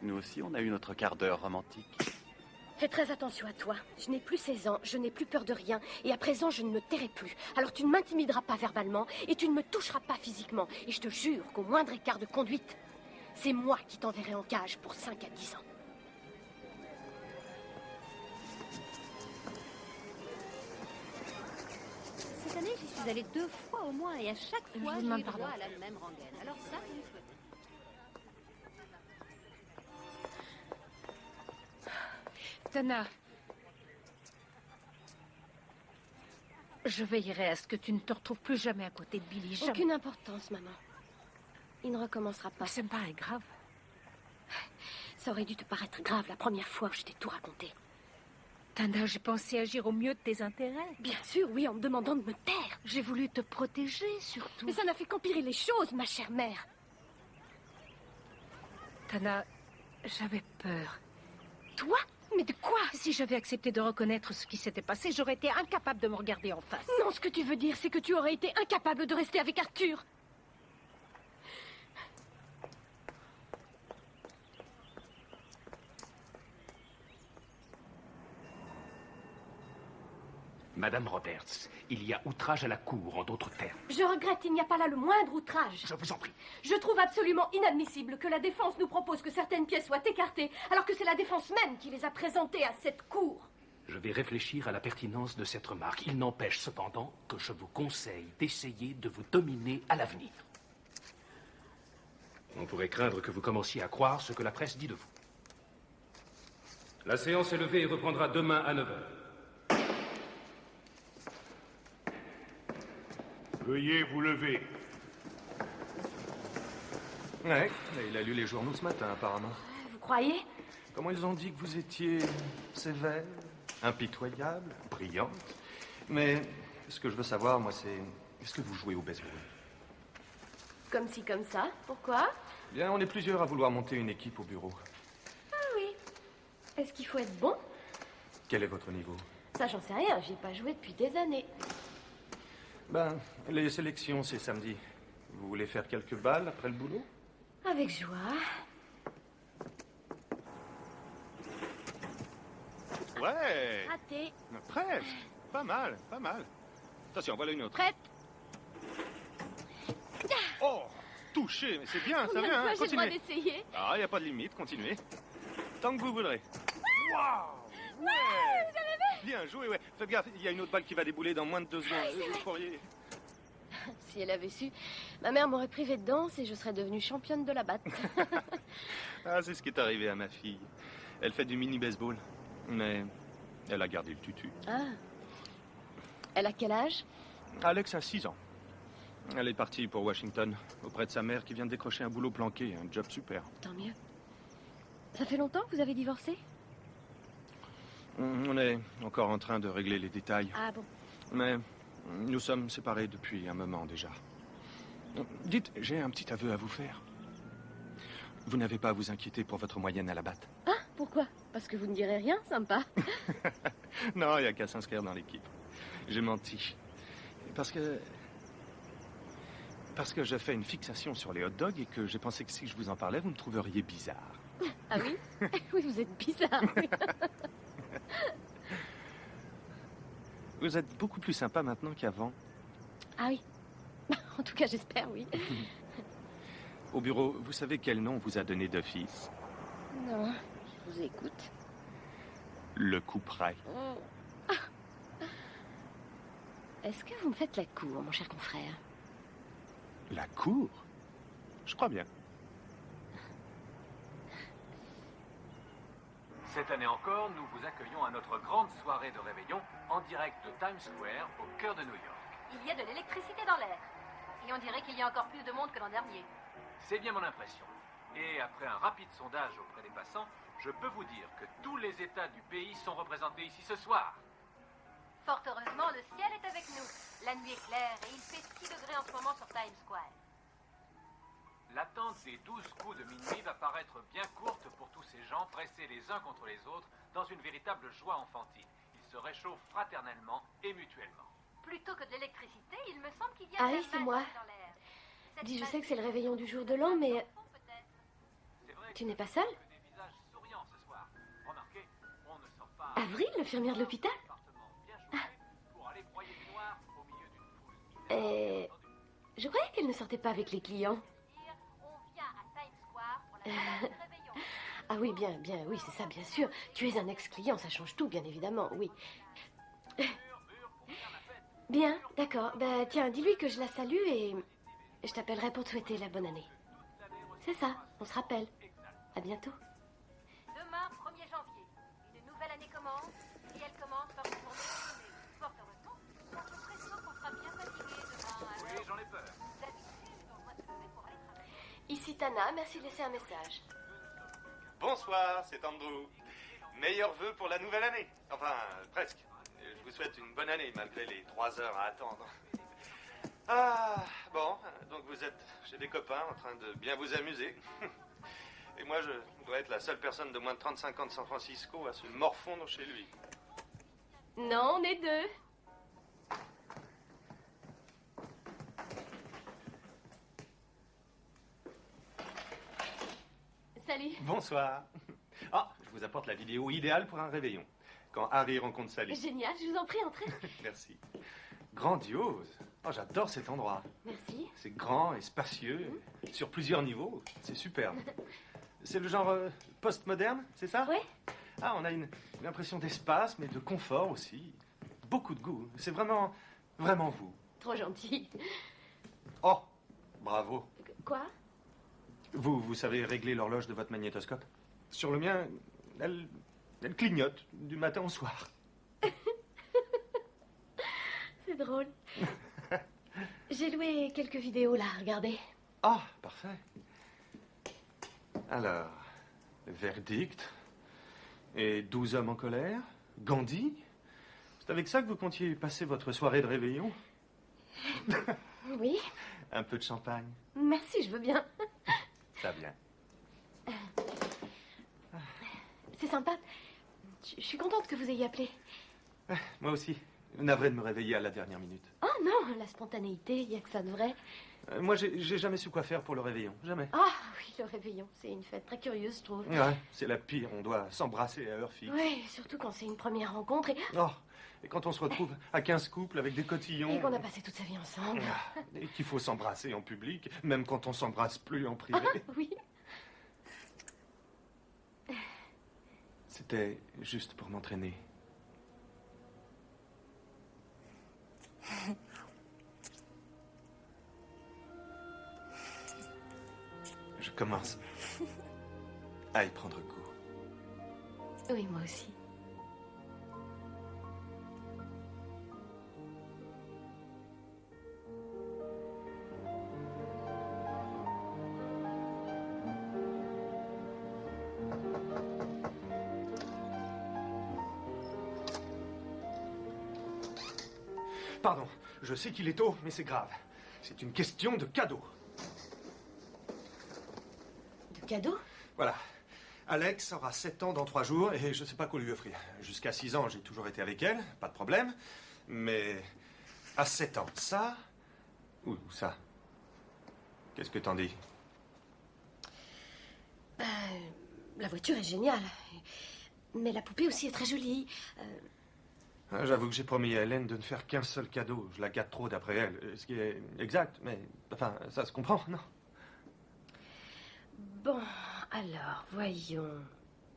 Nous aussi, on a eu notre quart d'heure romantique. Fais très attention à toi. Je n'ai plus 16 ans, je n'ai plus peur de rien. Et à présent, je ne me tairai plus. Alors tu ne m'intimideras pas verbalement et tu ne me toucheras pas physiquement. Et je te jure qu'au moindre écart de conduite, c'est moi qui t'enverrai en cage pour 5 à 10 ans. Cette année, j'y suis allée 2 fois au moins et à chaque fois, Je vous j'ai demande eu droit pardon. à la même rengaine. Alors ça, vous le souhaitez. Tana, je veillerai à ce que tu ne te retrouves plus jamais à côté de Billy. Jamais. Aucune importance, maman. Il ne recommencera pas. Ça me paraît grave. Ça aurait dû te paraître grave la première fois où je t'ai tout raconté. Tana, j'ai pensé agir au mieux de tes intérêts. Bien sûr, oui, en me demandant de me taire. J'ai voulu te protéger, surtout. Mais ça n'a fait qu'empirer les choses, ma chère mère. Tana, j'avais peur. Toi? Mais de quoi? Si j'avais accepté de reconnaître ce qui s'était passé, j'aurais été incapable de me regarder en face. Non, ce que tu veux dire, c'est que tu aurais été incapable de rester avec Arthur. Madame Roberts, il y a outrage à la cour, en d'autres termes. Je regrette, il n'y a pas là le moindre outrage. Je vous en prie. Je trouve absolument inadmissible que la défense nous propose que certaines pièces soient écartées, alors que c'est la défense même qui les a présentées à cette cour. Je vais réfléchir à la pertinence de cette remarque. Il n'empêche cependant que je vous conseille d'essayer de vous dominer à l'avenir. On pourrait craindre que vous commenciez à croire ce que la presse dit de vous. La séance est levée et reprendra demain à 9h. Veuillez vous lever. Ouais, il a lu les journaux ce matin, apparemment. Vous croyez? Comment ils ont dit que vous étiez sévère, impitoyable, brillante. Mais ce que je veux savoir, moi, c'est... Est-ce que vous jouez au baseball? Comme ci, comme ça. Pourquoi? Bien, on est plusieurs à vouloir monter une équipe au bureau. Ah oui. Est-ce qu'il faut être bon? Quel est votre niveau? Ça, j'en sais rien. J'ai pas joué depuis des années. Ben, les sélections, c'est samedi. Vous voulez faire quelques balles après le boulot? Avec joie. Ouais. Raté. Presque. Pas mal, pas mal. Attention, voilà une autre. Prête. Oh, touché, mais c'est bien, ça Combien de vient. fois j'ai le droit Continuez. d'essayer? Ah, il n'y a pas de limite, continuez. Tant que vous voudrez. Waouh! Ouais, vous avez vu? Bien joué, ouais. Faites gaffe, il y a une autre balle qui va débouler dans moins de 2 secondes. Vous pourriez... Si elle avait su, ma mère m'aurait privé de danse et je serais devenue championne de la batte. Ah, c'est ce qui est arrivé à ma fille. Elle fait du mini-baseball, mais elle a gardé le tutu. Ah. Elle a quel âge? Alex a 6 ans. Elle est partie pour Washington, auprès de sa mère qui vient de décrocher un boulot planqué, un job super. Tant mieux. Ça fait longtemps que vous avez divorcé? On est encore en train de régler les détails. Ah bon. Mais nous sommes séparés depuis un moment déjà. Dites, j'ai un petit aveu à vous faire. Vous n'avez pas à vous inquiéter pour votre moyenne à la batte. Ah, pourquoi? Parce que vous ne direz rien, sympa. Non, il n'y a qu'à s'inscrire dans l'équipe. J'ai menti. Parce que je fais une fixation sur les hot dogs et que j'ai pensé que si je vous en parlais, vous me trouveriez bizarre. Ah oui? Oui, vous êtes bizarre. Oui. Vous êtes beaucoup plus sympa maintenant qu'avant. Ah oui. En tout cas, j'espère, oui. Au bureau, vous savez quel nom vous a donné d'office? Non, je vous écoute. Le couperet. Est-ce que vous me faites la cour, mon cher confrère? La cour? Je crois bien. Cette année encore, nous vous accueillons à notre grande soirée de réveillon en direct de Times Square, au cœur de New York. Il y a de l'électricité dans l'air. Et on dirait qu'il y a encore plus de monde que l'an dernier. C'est bien mon impression. Et après un rapide sondage auprès des passants, je peux vous dire que tous les États du pays sont représentés ici ce soir. Fort heureusement, le ciel est avec nous. La nuit est claire et il fait 6 degrés en ce moment sur Times Square. L'attente des 12 coups de minuit va paraître bien courte pour tous ces gens pressés les uns contre les autres dans une véritable joie enfantine. Ils se réchauffent fraternellement et mutuellement. Plutôt que de l'électricité, il me semble qu'il y a Ah de la oui, c'est magie moi. dans l'air. Cette Dis, je sais magie que c'est le réveillon du jour de l'an, mais... Tu n'es pas seule? Des visages souriants ce soir. Remarquez, on ne sort pas... Avril, l'infirmière de l'hôpital? pour aller broyer du noir au milieu d'une foule. Je croyais qu'elle ne sortait pas avec les clients. On vient à Times Square pour la balade de réveillon. Ah oui, bien, oui, c'est ça, bien sûr. Tu es un ex-client, ça change tout, bien évidemment, oui. Bien, d'accord. Bah, tiens, dis-lui que je la salue et je t'appellerai pour te souhaiter la bonne année. C'est ça, on se rappelle. À bientôt. Demain, 1er janvier, une nouvelle année commence et elle commence par une journée résumée. Fort heureusement, on se présume qu'on sera bien fatigué demain. Oui, j'en ai peur. D'habitude, on doit se lever pour aller travailler. Ici Tana, merci de laisser un message. Bonsoir, c'est Andrew. Meilleurs vœux pour la nouvelle année. Enfin, presque. Je vous souhaite une bonne année, malgré les 3 heures à attendre. Ah, bon, donc vous êtes chez des copains en train de bien vous amuser. Et moi, je dois être la seule personne de moins de 35 ans de San Francisco à se morfondre chez lui. Non, on est deux. Salut. Bonsoir. Ah, je vous apporte la vidéo idéale pour un réveillon. Quand Harry rencontre Sally. Génial, je vous en prie, entrez. Merci. Grandiose. Oh, j'adore cet endroit. Merci. C'est grand et spacieux, sur plusieurs niveaux. C'est superbe. C'est le genre post-moderne, c'est ça? Oui. Ah, on a une impression d'espace, mais de confort aussi. Beaucoup de goût. C'est vraiment, vraiment vous. Trop gentil. Oh, bravo. Quoi? Vous savez régler l'horloge de votre magnétoscope? Sur le mien, elle clignote du matin au soir. C'est drôle. J'ai loué quelques vidéos là, regardez. Ah, parfait. Alors, verdict et 12 hommes en colère, Gandhi. C'est avec ça que vous comptiez passer votre soirée de réveillon? Oui. Un peu de champagne. Merci, je veux bien. Ça vient. C'est sympa. Je suis contente que vous ayez appelé. Moi aussi. Navré de me réveiller à la dernière minute. Oh non, la spontanéité, il n'y a que ça de vrai. Moi, j'ai jamais su quoi faire pour le réveillon. Jamais. Ah oui, le réveillon, c'est une fête très curieuse, je trouve. Ouais, c'est la pire. On doit s'embrasser à heure fixe. Oui, surtout quand c'est une première rencontre Oh, et quand on se retrouve à 15 couples avec des cotillons... et qu'on a passé toute sa vie ensemble. Et qu'il faut s'embrasser en public, même quand on s'embrasse plus en privé. Oui. C'était juste pour m'entraîner. Je commence à y prendre goût. Oui, moi aussi. Pardon, je sais qu'il est tôt, mais c'est grave. C'est une question de cadeau. De cadeau? Voilà. Alex aura 7 ans dans 3 jours et je sais pas quoi lui offrir. Jusqu'à 6 ans, j'ai toujours été avec elle, pas de problème. Mais à 7 ans, ça ou ça? Qu'est-ce que t'en dis? La voiture est géniale. Mais la poupée aussi est très jolie. J'avoue que j'ai promis à Hélène de ne faire qu'un seul cadeau. Je la gâte trop d'après elle. Ce qui est exact, mais... Enfin, ça se comprend, non? Bon, alors, voyons.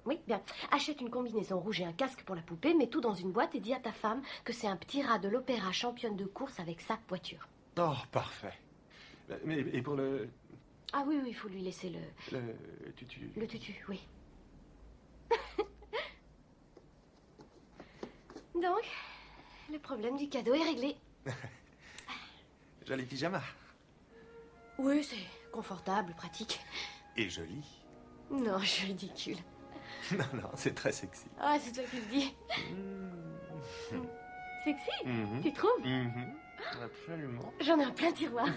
Oui, bien. Achète une combinaison rouge et un casque pour la poupée, mets tout dans une boîte et dis à ta femme que c'est un petit rat de l'opéra championne de course avec sa voiture. Oh, parfait. Mais et pour le... Ah oui, oui, il faut lui laisser le... Le tutu. Le tutu, oui. Donc, le problème du cadeau est réglé. Joli pyjama. Oui, c'est confortable, pratique. Et joli. Non, je suis ridicule. Non, non, c'est très sexy. Ah, c'est toi qui le dis. Sexy, tu trouves? Absolument. J'en ai un plein tiroir.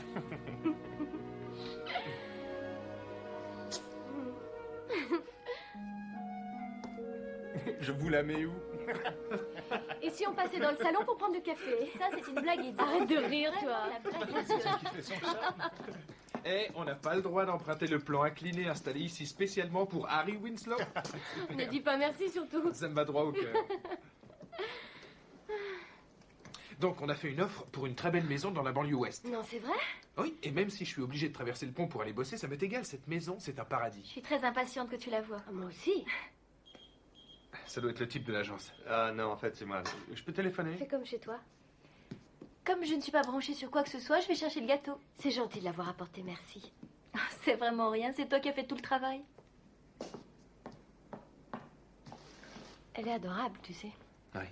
Je vous la mets où? Et si on passait dans le salon pour prendre le café? Ça, c'est une blague. Arrête de rire, toi. Eh, on n'a pas le droit d'emprunter le plan incliné installé ici spécialement pour Harry Winslow. Ne dis pas merci, surtout. Ça me va droit au cœur. Donc, on a fait une offre pour une très belle maison dans la banlieue ouest. Non, c'est vrai? Oui, et même si je suis obligé de traverser le pont pour aller bosser, ça m'est égal. Cette maison, c'est un paradis. Je suis très impatiente que tu la vois. Moi aussi. Ça doit être le type de l'agence. Ah non, en fait, c'est moi. Je peux téléphoner? Fais comme chez toi. Comme je ne suis pas branchée sur quoi que ce soit, je vais chercher le gâteau. C'est gentil de l'avoir apporté, merci. C'est vraiment rien, c'est toi qui as fait tout le travail. Elle est adorable, tu sais. Oui.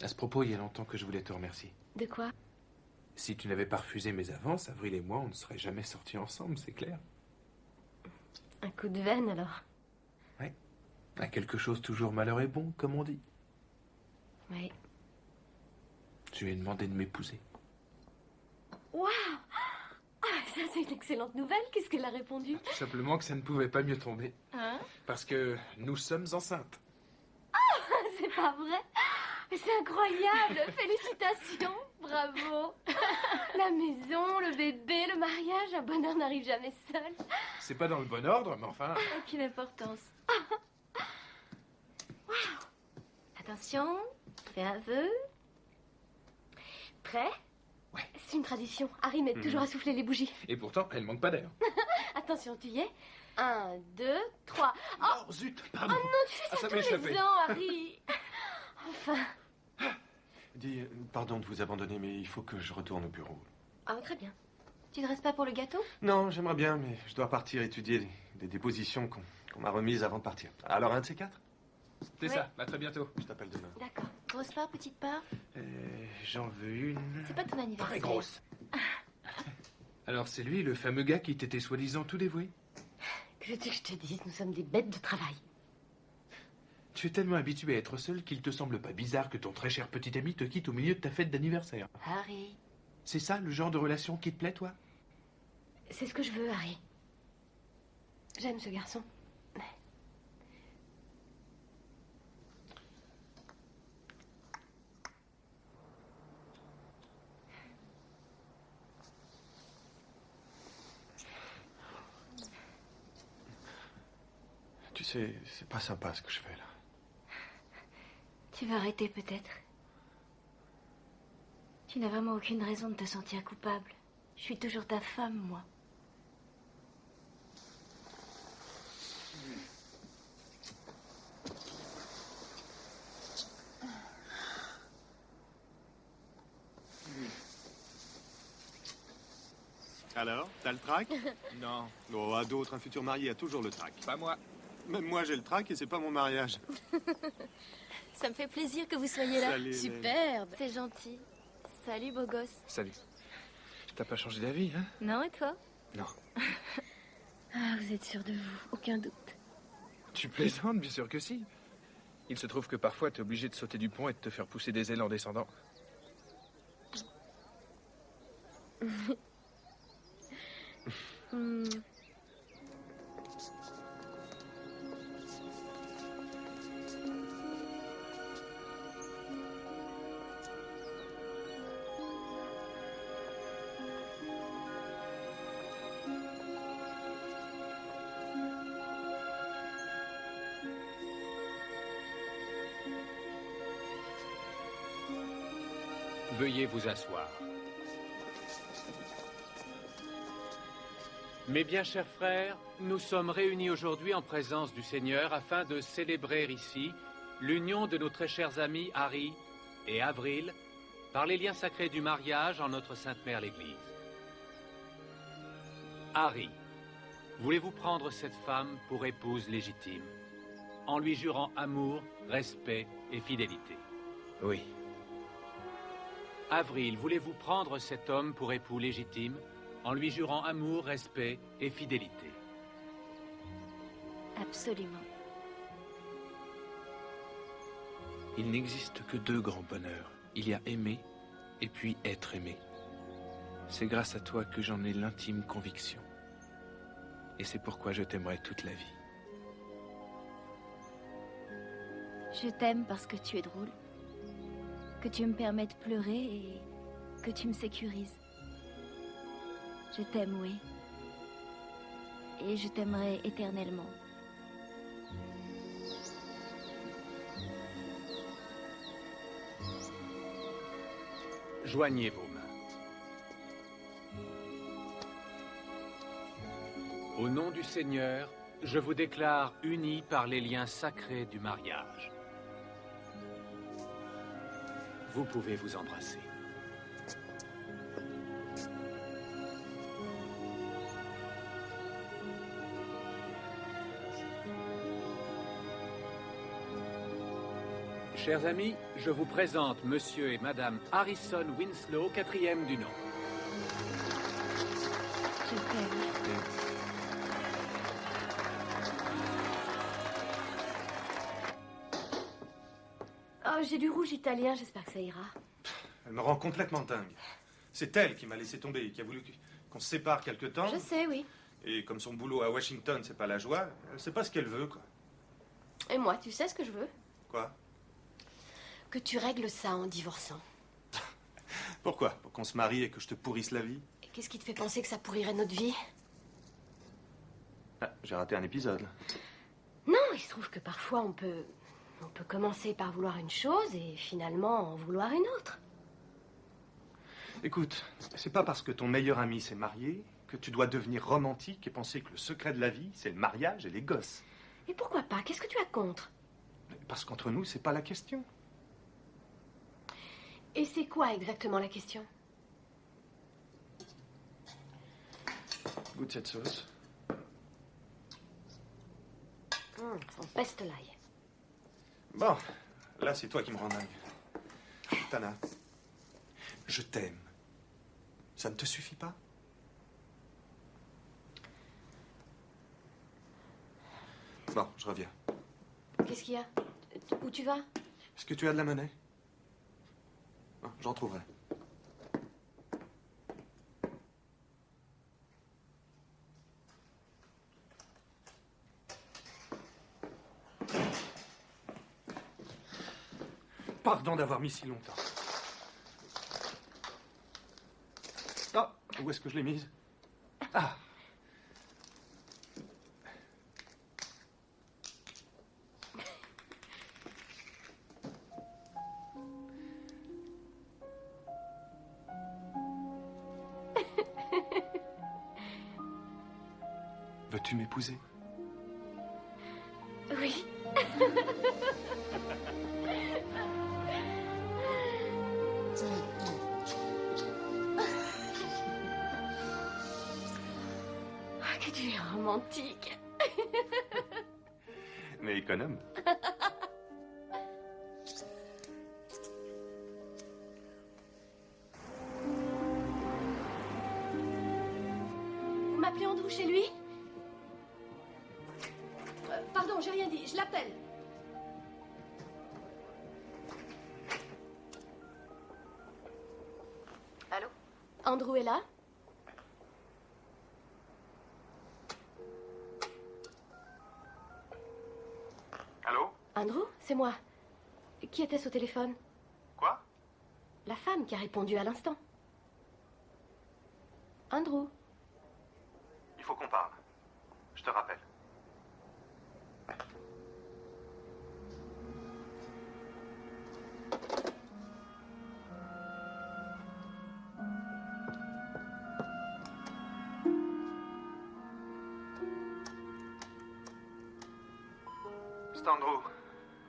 À ce propos, il y a longtemps que je voulais te remercier. De quoi? Si tu n'avais pas refusé mes avances, Avril et moi, on ne serait jamais sortis ensemble, c'est clair. Un coup de veine, alors? Oui. À quelque chose toujours malheur est bon, comme on dit. Oui. Je lui ai demandé de m'épouser. Waouh! Ah, ça, c'est une excellente nouvelle. Qu'est-ce qu'elle a répondu? Tout simplement que ça ne pouvait pas mieux tomber. Hein? Parce que nous sommes enceintes. Ah, c'est pas vrai? C'est incroyable! Félicitations! Bravo! La maison, le bébé, le mariage, un bonheur n'arrive jamais seul. C'est pas dans le bon ordre, mais enfin... Aucune importance. Waouh! Attention, fais un vœu. Prêt? Ouais. C'est une tradition. Harry m'aide toujours à souffler les bougies. Et pourtant, elle manque pas d'air. Attention, tu y es? 1, 2, 3. Oh, zut, pardon. Oh non, tu fais ça ça tous m'est les échappé. ans, Harry. Enfin. Dis, pardon de vous abandonner, mais il faut que je retourne au bureau. Ah, très bien. Tu ne restes pas pour le gâteau? Non, j'aimerais bien, mais je dois partir étudier des dépositions qu'on m'a remises avant de partir. Alors, un de ces quatre? C'est Oui. ça, à très bientôt. Je t'appelle demain. D'accord. Grosse part, petite part? J'en veux une... C'est pas ton anniversaire. Très grosse. Alors c'est lui, le fameux gars qui t'était soi-disant tout dévoué? Que veux-tu que je te dise? Nous sommes des bêtes de travail. Tu es tellement habitué à être seul qu'il te semble pas bizarre que ton très cher petit ami te quitte au milieu de ta fête d'anniversaire. Harry. C'est ça le genre de relation qui te plaît, toi? C'est ce que je veux, Harry. J'aime ce garçon. Tu sais, c'est pas sympa ce que je fais là. Tu vas arrêter peut-être. Tu n'as vraiment aucune raison de te sentir coupable. Je suis toujours ta femme, moi. Alors, t'as le trac? Non. Oh, à d'autres, un futur marié a toujours le trac. Pas moi. Même moi, j'ai le trac et c'est pas mon mariage. Ça me fait plaisir que vous soyez là. Salut, Superbe. C'est gentil. Salut, beau gosse. Salut. T'as pas changé d'avis, hein? Non, et toi? Non. Ah, vous êtes sûr de vous, aucun doute. Tu plaisantes, bien sûr que si. Il se trouve que parfois, t'es obligé de sauter du pont et de te faire pousser des ailes en descendant. Veuillez vous asseoir. Mes bien chers frères, nous sommes réunis aujourd'hui en présence du Seigneur afin de célébrer ici l'union de nos très chers amis Harry et Avril par les liens sacrés du mariage en notre Sainte Mère l'Église. Harry, voulez-vous prendre cette femme pour épouse légitime, en lui jurant amour, respect et fidélité? Oui. Avril, voulez-vous prendre cet homme pour époux légitime, en lui jurant amour, respect et fidélité? Absolument. Il n'existe que deux grands bonheurs. Il y a aimer et puis être aimé. C'est grâce à toi que j'en ai l'intime conviction. Et c'est pourquoi je t'aimerai toute la vie. Je t'aime parce que tu es drôle, que tu me permets de pleurer et que tu me sécurises. Je t'aime, oui. Et je t'aimerai éternellement. Joignez vos mains. Au nom du Seigneur, je vous déclare unis par les liens sacrés du mariage. Vous pouvez vous embrasser. Chers amis, je vous présente Monsieur et Madame Harrison Winslow, 4e du nom. Je t'aime. Oh, j'ai du rouge italien, j'espère que ça ira. Elle me rend complètement dingue. C'est elle qui m'a laissé tomber, qui a voulu qu'on se sépare quelque temps. Je sais, oui. Et comme son boulot à Washington, c'est pas la joie, elle sait pas ce qu'elle veut, quoi. Et moi, tu sais ce que je veux? Quoi? Que tu règles ça en divorçant. Pourquoi? Pour qu'on se marie et que je te pourrisse la vie? Et qu'est-ce qui te fait penser que ça pourrirait notre vie? Ah, j'ai raté un épisode, là. Non, il se trouve que parfois on peut commencer par vouloir une chose et finalement en vouloir une autre. Écoute, c'est pas parce que ton meilleur ami s'est marié que tu dois devenir romantique et penser que le secret de la vie, c'est le mariage et les gosses. Et pourquoi pas? Qu'est-ce que tu as contre? Parce qu'entre nous, c'est pas la question. Et c'est quoi exactement la question? Goûte cette sauce. Son peste l'ail. Bon, là, c'est toi qui me rends dingue. Tana, je t'aime. Ça ne te suffit pas? Bon, je reviens. Qu'est-ce qu'il y a? Où tu vas? Est-ce que tu as de la monnaie? Non, j'en trouverai. Pardon d'avoir mis si longtemps. Ah, où est-ce que je l'ai mise? Ah. Veux-tu m'épouser? Oui. Ah, que tu es romantique. Mais économe. Vous m'appelez Andrew chez lui? Pardon, j'ai rien dit. Je l'appelle. Allô? Andrew est là? Allô? Andrew, c'est moi. Qui était-ce au téléphone? Quoi? La femme qui a répondu à l'instant. Andrew. Il faut qu'on parle. Je te rappelle. C'est Andrew.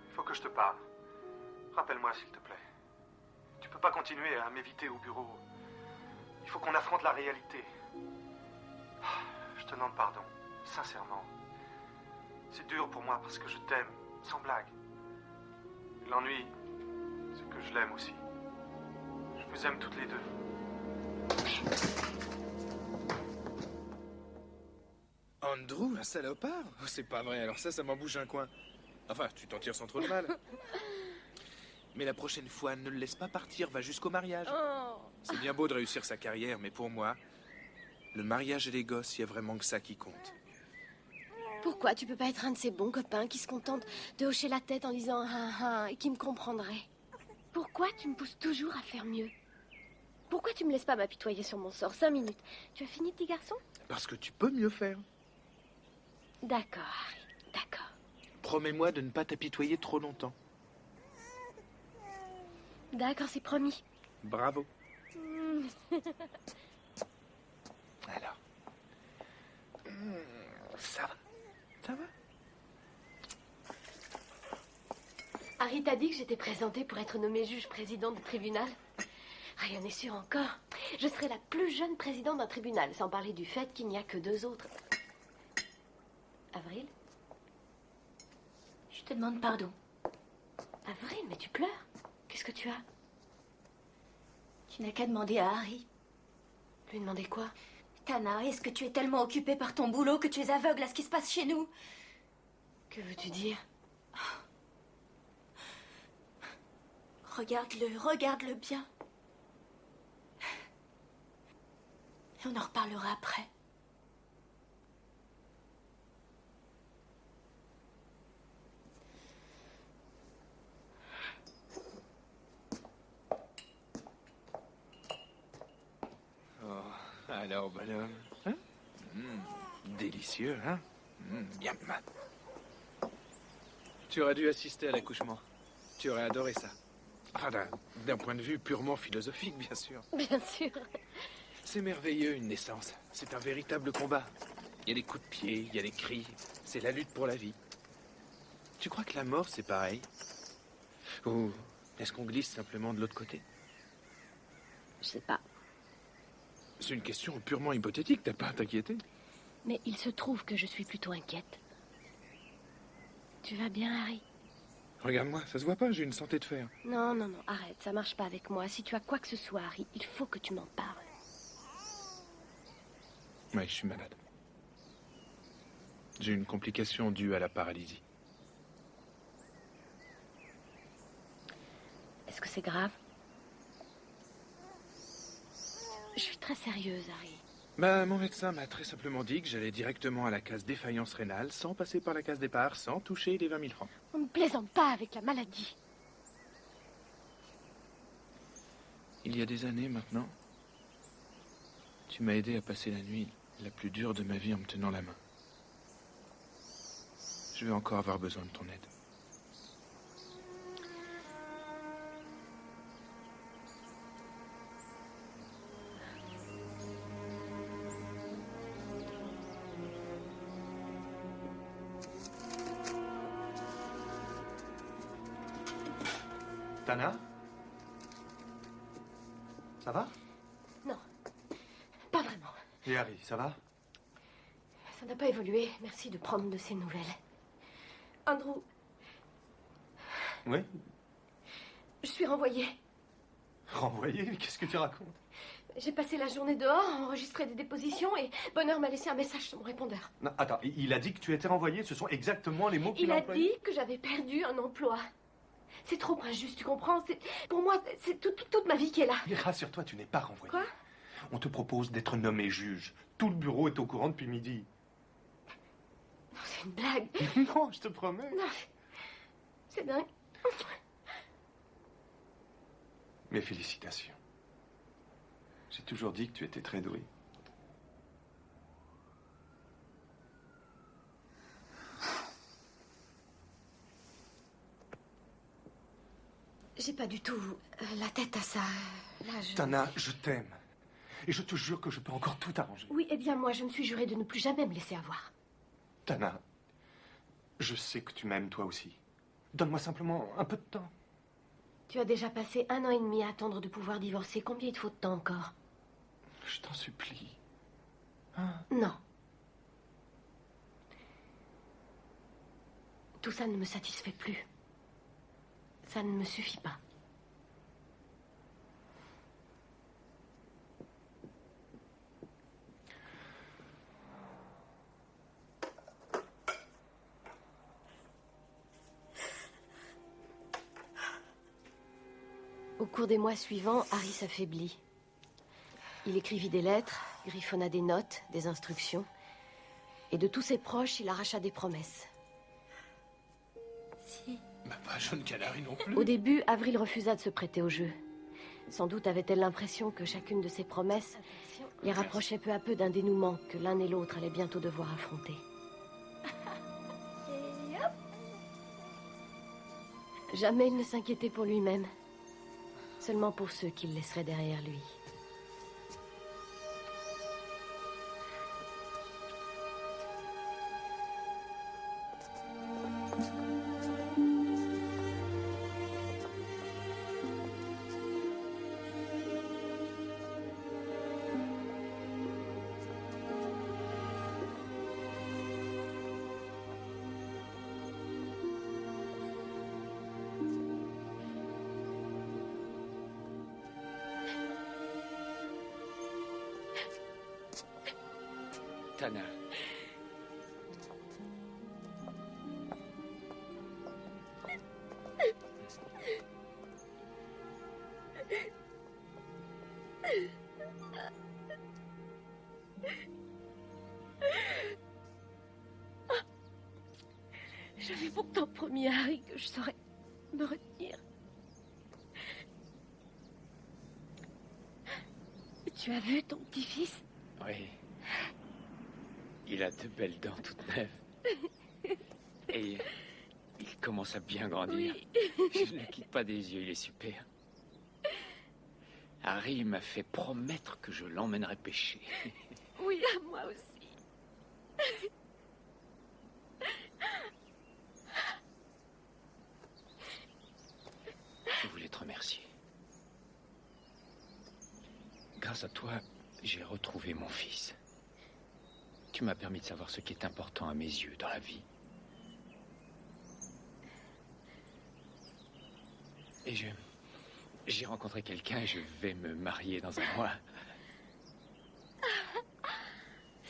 Il faut que je te parle. Rappelle-moi, s'il te plaît. Tu peux pas continuer à m'éviter au bureau. Il faut qu'on affronte la réalité. Je te demande pardon, sincèrement. C'est dur pour moi parce que je t'aime, sans blague. L'ennui, c'est que je l'aime aussi. Je vous aime toutes les deux. Andrew, un salopard? Oh, c'est pas vrai, alors ça m'en bouge un coin. Enfin, tu t'en tires sans trop de mal. Mais la prochaine fois, ne le laisse pas partir, va jusqu'au mariage. Oh. C'est bien beau de réussir sa carrière, mais pour moi, le mariage et les gosses, il y a vraiment que ça qui compte. Pourquoi tu peux pas être un de ces bons copains qui se contentent de hocher la tête en disant ah et qui me comprendrait? Pourquoi tu me pousses toujours à faire mieux? Pourquoi tu me laisses pas m'apitoyer sur mon sort? 5 minutes. Tu as fini, petit garçon? Parce que tu peux mieux faire. D'accord, Harry, d'accord. Promets-moi de ne pas t'apitoyer trop longtemps. D'accord, c'est promis. Bravo. Alors. Ça va? Ça va? Harry t'a dit que j'étais présentée pour être nommée juge président du tribunal. Rien n'est sûr encore. Je serai la plus jeune présidente d'un tribunal, sans parler du fait qu'il n'y a que 2 autres. Avril? Je te demande pardon. Avril, mais tu pleures. Qu'est-ce que tu as? Tu n'as qu'à demander à Harry. Lui demander quoi? Tana, est-ce que tu es tellement occupée par ton boulot que tu es aveugle à ce qui se passe chez nous? Que veux-tu dire? Regarde-le bien. Et on en reparlera après. Oh, alors, bonhomme. Hein? Délicieux, hein? Bien. Tu aurais dû assister à l'accouchement. Tu aurais adoré ça. Enfin, d'un point de vue purement philosophique, bien sûr. Bien sûr. C'est merveilleux, une naissance. C'est un véritable combat. Il y a des coups de pied, il y a des cris. C'est la lutte pour la vie. Tu crois que la mort, c'est pareil? Ou est-ce qu'on glisse simplement de l'autre côté? Je sais pas. C'est une question purement hypothétique, t'as pas à t'inquiéter. Mais il se trouve que je suis plutôt inquiète. Tu vas bien, Harry? Regarde-moi, ça se voit pas, j'ai une santé de fer. Non, arrête, ça marche pas avec moi. Si tu as quoi que ce soit, Harry, il faut que tu m'en parles. Oui, je suis malade. J'ai une complication due à la paralysie. Est-ce que c'est grave? Je suis très sérieuse, Harry. Mon médecin m'a très simplement dit que j'allais directement à la case défaillance rénale, sans passer par la case départ, sans toucher les 20 000 francs. On ne plaisante pas avec la maladie. Il y a des années maintenant, tu m'as aidé à passer la nuit la plus dure de ma vie en me tenant la main. Je vais encore avoir besoin de ton aide. Tana? Ça va? Non, pas vraiment. Et Harry, ça va? Ça n'a pas évolué. Merci de prendre de ces nouvelles. Andrew, Oui? je suis renvoyée. Renvoyé? Qu'est-ce que tu racontes? J'ai passé la journée dehors, enregistré des dépositions et Bonheur m'a laissé un message sur mon répondeur. Non, attends, il a dit que tu étais renvoyé? Ce sont exactement les mots qu'il Il a a employés? dit que j'avais perdu un emploi. C'est trop injuste, tu comprends? Pour moi, c'est toute ma vie qui est là. Et rassure-toi, tu n'es pas renvoyé. Quoi? On te propose d'être nommé juge. Tout le bureau est au courant depuis midi. Non, c'est une blague. Non, je te promets. Non, c'est dingue. Mes félicitations. J'ai toujours dit que tu étais très doué. J'ai pas du tout la tête à ça. Là, Tana, je t'aime. Et je te jure que je peux encore tout arranger. Oui, eh bien, moi, je me suis juré de ne plus jamais me laisser avoir. Tana, je sais que tu m'aimes toi aussi. Donne-moi simplement un peu de temps. Tu as déjà passé 1 an et demi à attendre de pouvoir divorcer. Combien il te faut de temps encore? Je t'en supplie. Non. Tout ça ne me satisfait plus. Ça ne me suffit pas. Au cours des mois suivants, Harry s'affaiblit. Il écrivit des lettres, griffonna des notes, des instructions. Et de tous ses proches, il arracha des promesses. Si. Bah, pas John Canary non plus. Au début, Avril refusa de se prêter au jeu. Sans doute avait-elle l'impression que chacune de ses promesses les rapprochait peu à peu d'un dénouement que l'un et l'autre allaient bientôt devoir affronter. Jamais il ne s'inquiétait pour lui-même. Seulement pour ceux qu'il laisserait derrière lui. Tana. J'avais pourtant promis à Harry que je saurais me retenir. Tu as vu ton petit-fils? Oui. Il a de belles dents toutes neuves. Et il commence à bien grandir. Oui. Je ne le quitte pas des yeux, il est super. Harry m'a fait promettre que je l'emmènerais pêcher. Oui, à moi aussi. Je voulais te remercier. Grâce à toi, j'ai retrouvé mon fils. Tu m'as permis de savoir ce qui est important à mes yeux dans la vie. Et j'ai rencontré quelqu'un et je vais me marier dans un mois.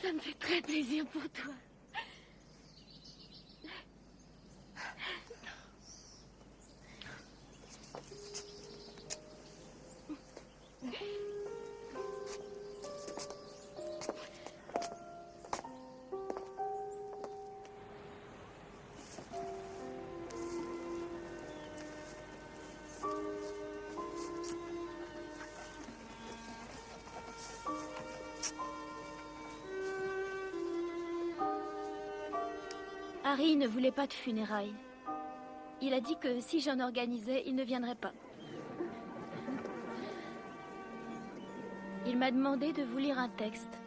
Ça me fait très plaisir pour toi. Harry ne voulait pas de funérailles. Il a dit que si j'en organisais, il ne viendrait pas. Il m'a demandé de vous lire un texte.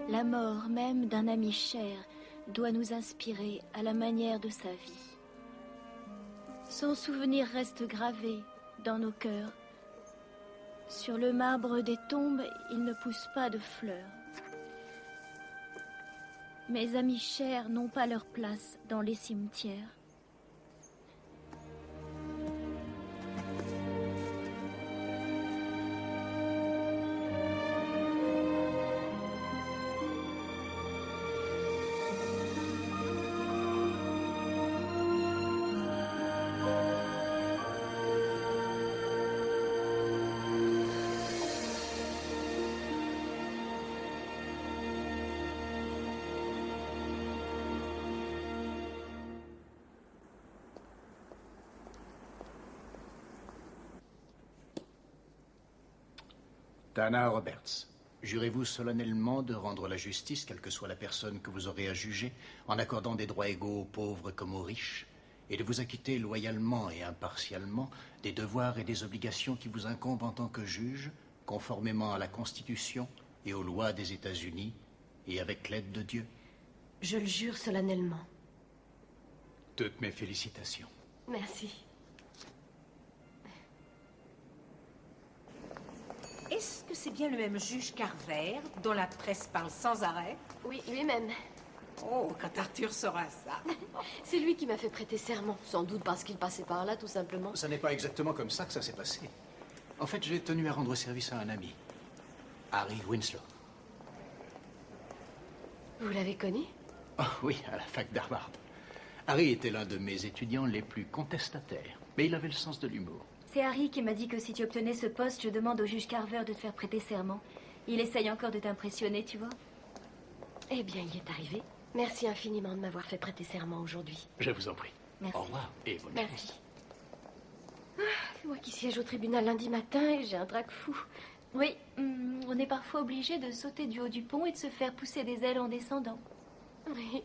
La mort même d'un ami cher doit nous inspirer à la manière de sa vie. Son souvenir reste gravé dans nos cœurs. Sur le marbre des tombes, il ne pousse pas de fleurs. Mes amis chers n'ont pas leur place dans les cimetières. Tana Roberts, jurez-vous solennellement de rendre la justice, quelle que soit la personne que vous aurez à juger, en accordant des droits égaux aux pauvres comme aux riches, et de vous acquitter loyalement et impartialement des devoirs et des obligations qui vous incombent en tant que juge, conformément à la Constitution et aux lois des États-Unis, et avec l'aide de Dieu? Je le jure solennellement. Toutes mes félicitations. Merci. Est-ce que c'est bien le même juge Carver, dont la presse parle sans arrêt? Oui, lui-même. Oh, quand Arthur saura ça. C'est lui qui m'a fait prêter serment. Sans doute parce qu'il passait par là, tout simplement. Ça n'est pas exactement comme ça que ça s'est passé. En fait, j'ai tenu à rendre service à un ami, Harry Winslow. Vous l'avez connu? Oh oui, à la fac d'Harvard. Harry était l'un de mes étudiants les plus contestataires, mais il avait le sens de l'humour. C'est Harry qui m'a dit que si tu obtenais ce poste, je demande au juge Carver de te faire prêter serment. Il essaye encore de t'impressionner, tu vois. Eh bien, il est arrivé. Merci infiniment de m'avoir fait prêter serment aujourd'hui. Je vous en prie. Merci. Au revoir et bonne Merci. chance. C'est moi qui siège au tribunal lundi matin et j'ai un trac fou. Oui, on est parfois obligé de sauter du haut du pont et de se faire pousser des ailes en descendant. Oui,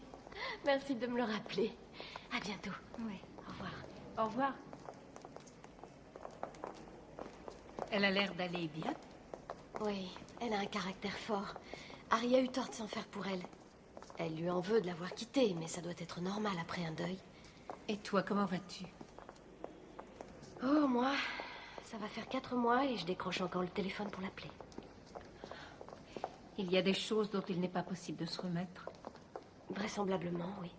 merci de me le rappeler. À bientôt. Oui. Au revoir. Au revoir. Elle a l'air d'aller bien. Oui, elle a un caractère fort. Harry a eu tort de s'en faire pour elle. Elle lui en veut de l'avoir quittée, mais ça doit être normal après un deuil. Et toi, comment vas-tu? Oh, moi, ça va faire 4 mois et je décroche encore le téléphone pour l'appeler. Il y a des choses dont il n'est pas possible de se remettre. Vraisemblablement, oui.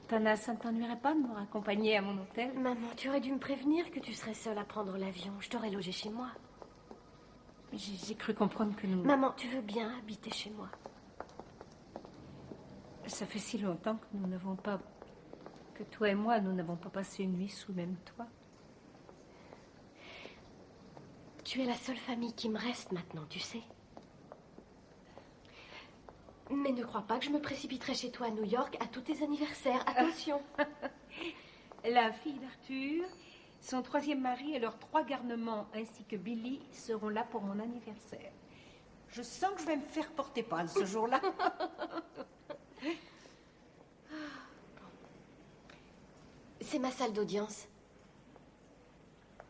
Tana, ça ne t'ennuierait pas de me raccompagner à mon hôtel? Maman, tu aurais dû me prévenir que tu serais seule à prendre l'avion. Je t'aurais logé chez moi. J'ai cru comprendre que nous... Maman, tu veux bien habiter chez moi? Ça fait si longtemps que nous n'avons pas... Que toi et moi, nous n'avons pas passé une nuit sous le même toit. Tu es la seule famille qui me reste maintenant, tu sais. Mais ne crois pas que je me précipiterai chez toi à New York à tous tes anniversaires. Attention. La fille d'Arthur, son 3e mari et leurs 3 garnements, ainsi que Billy, seront là pour mon anniversaire. Je sens que je vais me faire porter pâle ce jour-là. C'est ma salle d'audience.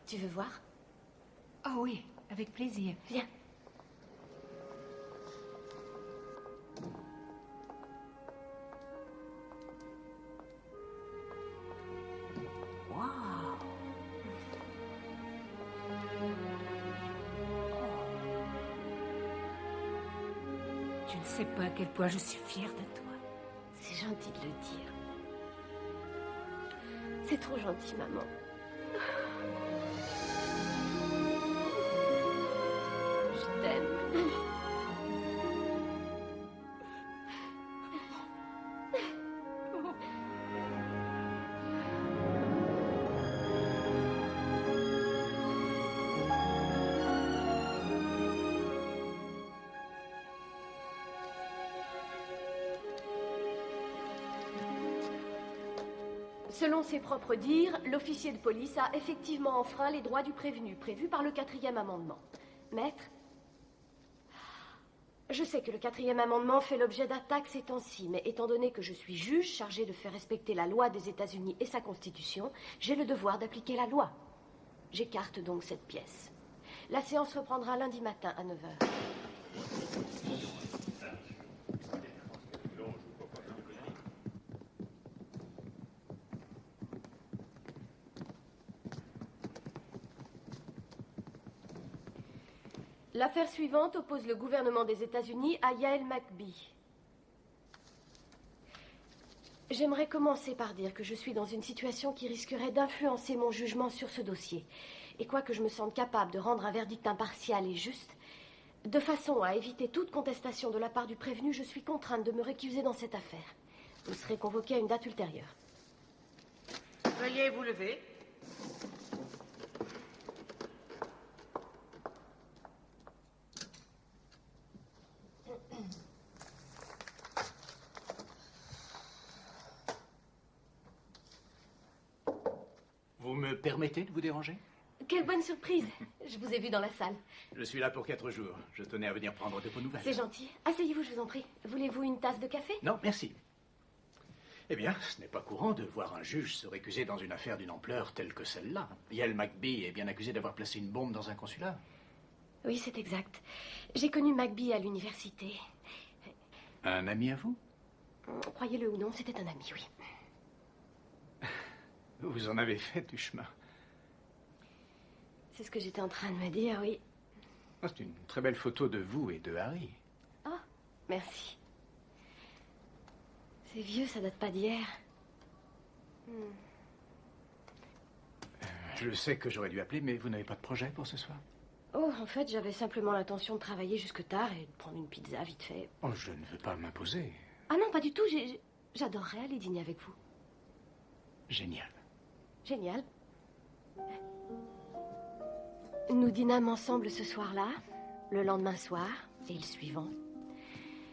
Tu veux voir? Ah oui, avec plaisir. Viens. Tu ne sais pas à quel point je suis fière de toi. C'est gentil de le dire. C'est trop gentil, maman. Je t'aime. Selon ses propres dires, l'officier de police a effectivement enfreint les droits du prévenu, prévus par le 4e amendement. Maître, je sais que le 4e amendement fait l'objet d'attaques ces temps-ci, mais étant donné que je suis juge chargé de faire respecter la loi des États-Unis et sa Constitution, j'ai le devoir d'appliquer la loi. J'écarte donc cette pièce. La séance reprendra lundi matin à 9h. L'affaire suivante oppose le gouvernement des États-Unis à Yael McBee. J'aimerais commencer par dire que je suis dans une situation qui risquerait d'influencer mon jugement sur ce dossier. Et quoique je me sente capable de rendre un verdict impartial et juste, de façon à éviter toute contestation de la part du prévenu, je suis contrainte de me récuser dans cette affaire. Vous serez convoqué à une date ultérieure. Veuillez vous lever. Vous me permettez de vous déranger? Quelle bonne surprise! Je vous ai vu dans la salle. Je suis là pour 4 jours. Je tenais à venir prendre de vos nouvelles. C'est gentil. Asseyez-vous, je vous en prie. Voulez-vous une tasse de café? Non, merci. Eh bien, ce n'est pas courant de voir un juge se récuser dans une affaire d'une ampleur telle que celle-là. Yael McBee est bien accusée d'avoir placé une bombe dans un consulat. Oui, c'est exact. J'ai connu McBee à l'université. Un ami à vous? Croyez-le ou non, c'était un ami, oui. Vous en avez fait du chemin. C'est ce que j'étais en train de me dire, oui. Oh, c'est une très belle photo de vous et de Harry. Oh, merci. C'est vieux, ça date pas d'hier. Je sais que j'aurais dû appeler, mais vous n'avez pas de projet pour ce soir? Oh, en fait, j'avais simplement l'intention de travailler jusque tard et de prendre une pizza vite fait. Oh, je ne veux pas m'imposer. Ah non, pas du tout. J'adorerais aller dîner avec vous. Génial. Génial. Nous dînâmes ensemble ce soir-là, le lendemain soir et le suivant.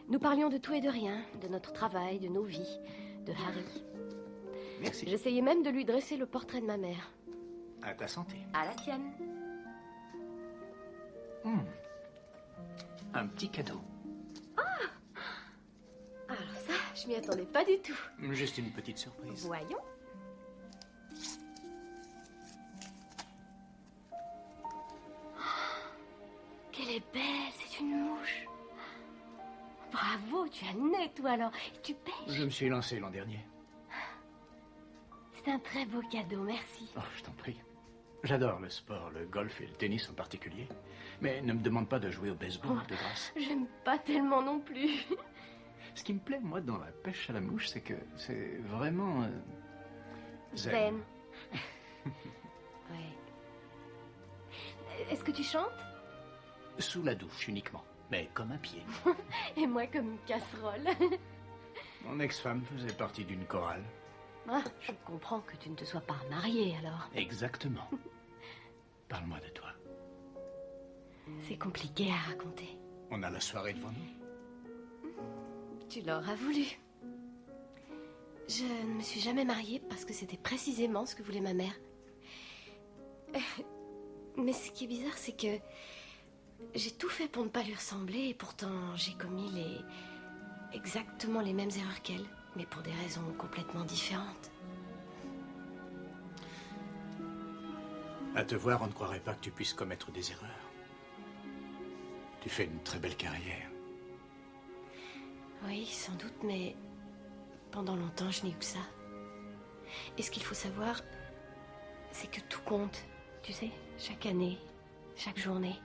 Nous parlions de tout et de rien, de notre travail, de nos vies, de Harry. Merci. J'essayais même de lui dresser le portrait de ma mère. À ta santé. À la tienne. Un petit cadeau. Alors ça, je m'y attendais pas du tout. Juste une petite surprise. Voyons. Qu'elle est belle, c'est une mouche. Bravo, tu as le nez, toi, alors. Et tu pêches. Je me suis lancé l'an dernier. C'est un très beau cadeau, merci. Oh, je t'en prie. J'adore le sport, le golf et le tennis en particulier. Mais ne me demande pas de jouer au baseball, de grâce. J'aime pas tellement non plus. Ce qui me plaît, moi, dans la pêche à la mouche, c'est que c'est vraiment... Zen. Ouais. Est-ce que tu chantes? Sous la douche uniquement, mais comme un pied. Et moi comme une casserole. Mon ex-femme faisait partie d'une chorale. Ah, je comprends que tu ne te sois pas mariée, alors. Exactement. Parle-moi de toi. C'est compliqué à raconter. On a la soirée devant nous. Tu l'auras voulu. Je ne me suis jamais mariée parce que c'était précisément ce que voulait ma mère. Mais ce qui est bizarre, c'est que j'ai tout fait pour ne pas lui ressembler et pourtant j'ai commis exactement les mêmes erreurs qu'elle, mais pour des raisons complètement différentes. À te voir, on ne croirait pas que tu puisses commettre des erreurs. Tu fais une très belle carrière. Oui, sans doute, mais pendant longtemps, je n'ai eu que ça. Et ce qu'il faut savoir, c'est que tout compte, tu sais, chaque année, chaque journée,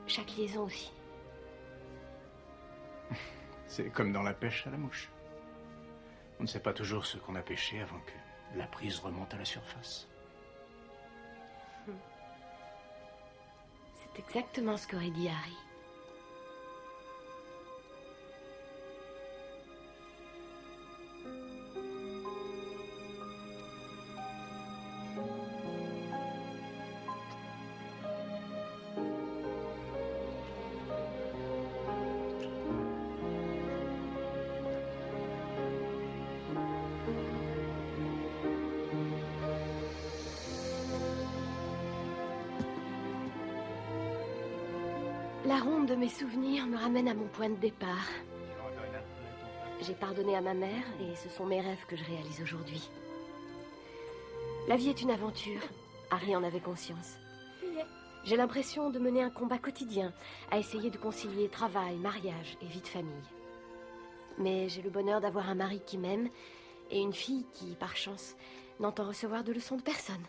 chaque liaison aussi. C'est comme dans la pêche à la mouche. On ne sait pas toujours ce qu'on a pêché avant que la prise remonte à la surface. C'est exactement ce qu'aurait dit Harry. La ronde de mes souvenirs me ramène à mon point de départ. J'ai pardonné à ma mère et ce sont mes rêves que je réalise aujourd'hui. La vie est une aventure. Harry en avait conscience. J'ai l'impression de mener un combat quotidien, à essayer de concilier travail, mariage et vie de famille. Mais j'ai le bonheur d'avoir un mari qui m'aime et une fille qui, par chance, n'entend recevoir de leçons de personne.